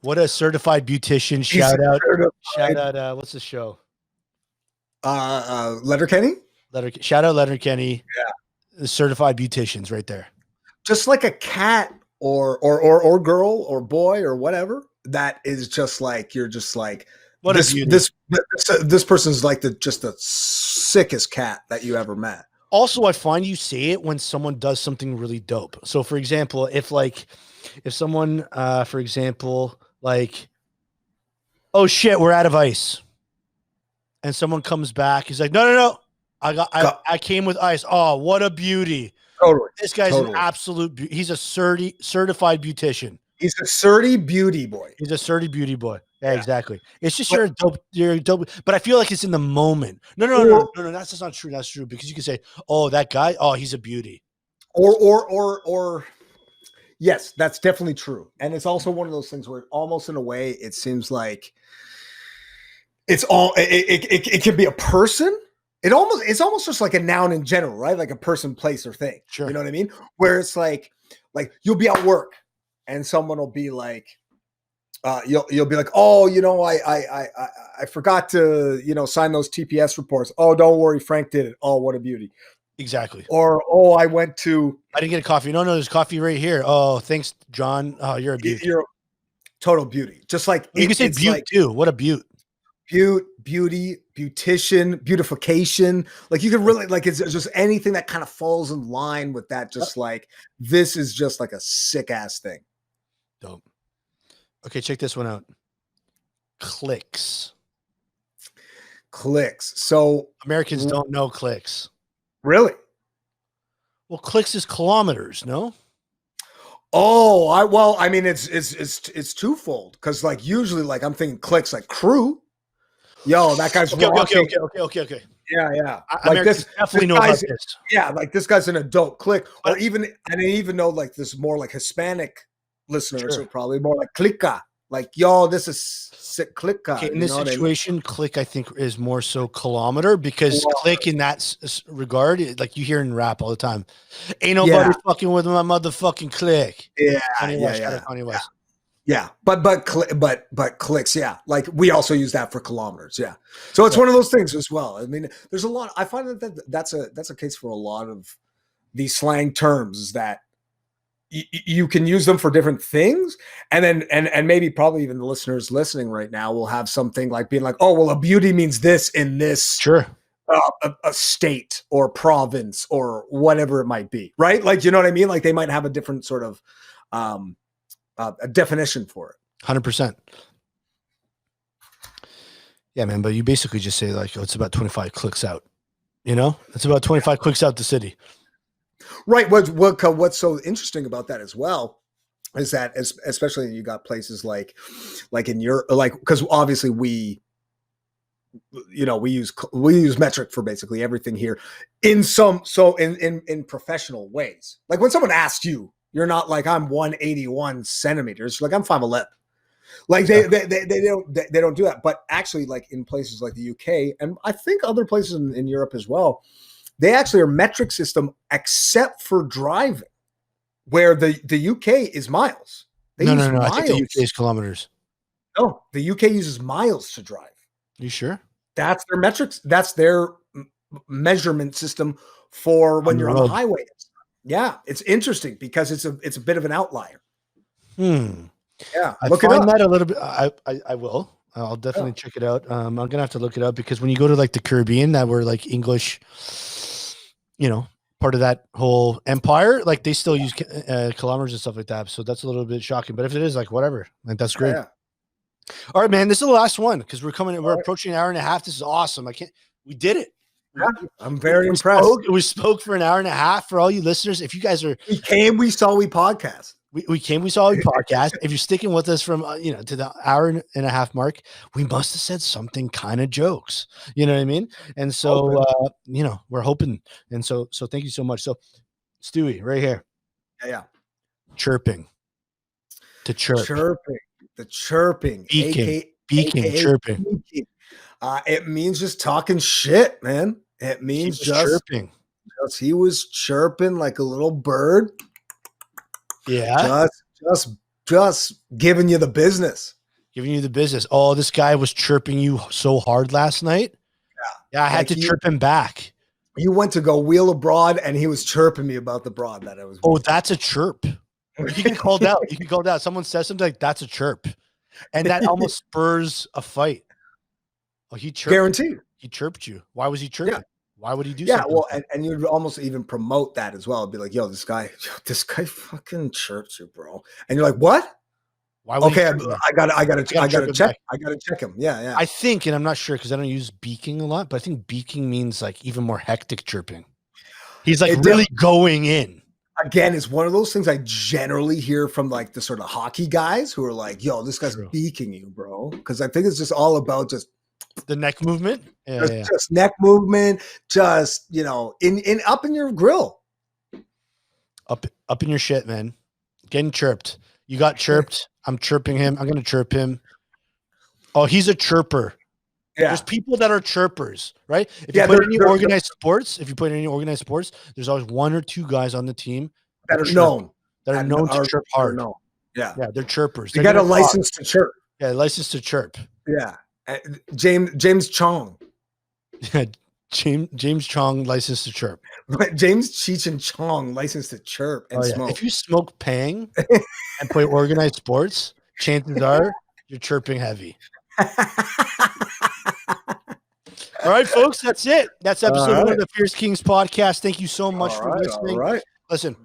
What a certified beautician. Shout out. What's the show? Letterkenny. Shout out Letterkenny. Yeah. The certified beauticians right there. Just like a cat or girl or boy or whatever, that is just like, you're just like, what this person's like just the sickest cat that you ever met. Also, I find you say it when someone does something really dope. So for example, if someone, for example, like, oh shit, we're out of ice. And someone comes back, he's like, no. I came with ice. Oh, what a beauty. Totally. This guy's an absolute he's a certified beautician. He's a certy beauty boy. He's a certy beauty boy. Yeah, exactly. It's just you're a dope. But I feel like it's in the moment. No. That's just not true. That's true, because you can say, oh, that guy, oh, he's a beauty. Or yes, that's definitely true. And it's also one of those things where almost in a way it seems like it's all it can be a person. It's almost just like a noun in general, right? Like a person, place, or thing. Sure. You know what I mean? Where it's like you'll be at work and someone will be like, you'll be like, oh, I forgot to, sign those TPS reports. Oh, don't worry, Frank did it. Oh, what a beauty. Exactly. Or, oh, I didn't get a coffee. No, there's coffee right here. Oh, thanks, John. Oh, you're a beauty. You're a total beauty. Just like you can say beaut too. What a beaut. Beauty, beautician, beautification. Like you can really it's just anything that kind of falls in line with that. Just like, this is just like a sick ass thing. Dope. Okay, check this one out. Clicks. So Americans don't know clicks. Really? Well, clicks is kilometers, no? Oh, I mean, it's twofold, because like usually like I'm thinking clicks like crew. Yo, that guy's okay. Yeah. Like this definitely know about this. Yeah, like this guy's an adult click, or even I didn't even know like this more like Hispanic listeners are probably more like clica. Like, yo, this is sick clica. Okay, in this situation, click I think is more so kilometer, because click in that regard, like you hear in rap all the time. Ain't nobody fucking with my motherfucking click. Yeah, Kanye West. Yeah, but clicks, yeah. Like we also use that for kilometers, yeah. So it's one of those things as well. I mean, there's a lot. I find that's a case for a lot of these slang terms, is that you can use them for different things, and then and maybe probably even the listeners listening right now will have something like being like, oh, well, a beauty means this in this a state or province or whatever it might be, right? Like, you know what I mean? Like they might have a different sort of a definition for it. 100%. Yeah, man. But you basically just say like, oh, it's about 25 clicks out. You know, it's about 25 clicks out the city. Right. What's so interesting about that as well is that, especially you got places like in Europe, like, because obviously we use metric for basically everything here in professional ways. Like when someone asks you, you're not like, I'm 181 centimeters. Like I'm 5'11". Like they don't do that. But actually, like in places like the UK, and I think other places in Europe as well, they actually are metric system except for driving, where the UK is miles. No. I think the UK is kilometers. No, the UK uses miles to drive. You sure? That's their metrics. That's their measurement system for when you're on the highway. Yeah, it's interesting because it's a bit of an outlier. Yeah, I find that a little bit. I will. I'll definitely check it out. I'm gonna have to look it up because when you go to like the Caribbean, that were like English, part of that whole empire, like they still use kilometers and stuff like that. So that's a little bit shocking. But if it is, like, whatever, like that's great. Yeah. All right, man. This is the last one because we're approaching an hour and a half. This is awesome. We did it. Yeah, I'm very impressed. We spoke for an hour and a half. For all you listeners, if you guys are, we came, we saw, we podcast. We came, we saw, we podcast. If you're sticking with us from to the hour and a half mark, we must have said something kind of jokes. You know what I mean? And so we're hoping. And so thank you so much. So Stewie, right here. Yeah. Chirping. To chirp. Chirping. The chirping. Beaking, chirping. Beaking. It means just talking shit, man. It means just chirping. He was chirping like a little bird. Yeah. Just giving you the business. Giving you the business. Oh, this guy was chirping you so hard last night. Yeah, I had to chirp him back. You went to go wheel abroad and he was chirping me about the broad that I was. Oh, that's a chirp. You get called out. You get called out. Someone says something like, that's a chirp. And that almost spurs a fight. Oh, he chirped. Guaranteed. He chirped you. Why was he chirping? Yeah. Why would he do something? Yeah, well, and you'd almost even promote that as well. It'd be like, yo, this guy fucking chirps you, bro. And you're like, what? Why would I gotta check him. Yeah. I think, and I'm not sure because I don't use beaking a lot, but I think beaking means like even more hectic chirping. He's like really going in. Again, it's one of those things I generally hear from like the sort of hockey guys who are like, yo, this guy's beaking you, bro. Because I think it's just all about just the neck movement. Just neck movement, just in up in your grill. Up in your shit, man. Getting chirped. You got chirped. I'm chirping him. I'm gonna chirp him. Oh, he's a chirper. Yeah. There's people that are chirpers, right? If you put any organized sports, there's always one or two guys on the team that are known to chirp hard. Yeah, they're chirpers. They got a license to chirp. Yeah, license to chirp. Yeah, James Chong. Yeah, James Chong, license to chirp. James Cheech and Chong, license to chirp and smoke. If you smoke Pang and play organized sports, chances are you're chirping heavy. All right, folks, that's it. That's episode 1 of the Fierce Kingz podcast. Thank you so much for listening. All right. Listen,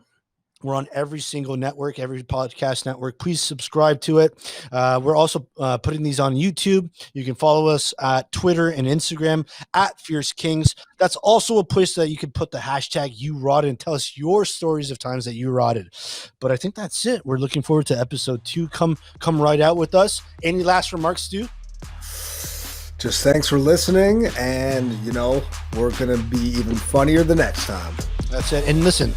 we're on every single network, every podcast network. Please subscribe to it. We're also putting these on YouTube. You can follow us at Twitter and Instagram at Fierce Kingz. That's also a place that you can put the hashtag #YouRotted and tell us your stories of times that you rotted. But I think that's it. We're looking forward to episode 2. Come right out with us. Any last remarks, Stu? Just thanks for listening, and we're gonna be even funnier the next time. That's it. And listen,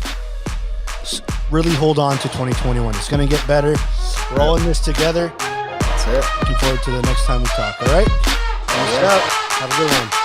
really hold on to 2021. It's gonna get better. We're all in this together. That's it. Looking forward to the next time we talk. All right? Peace out. Have a good one.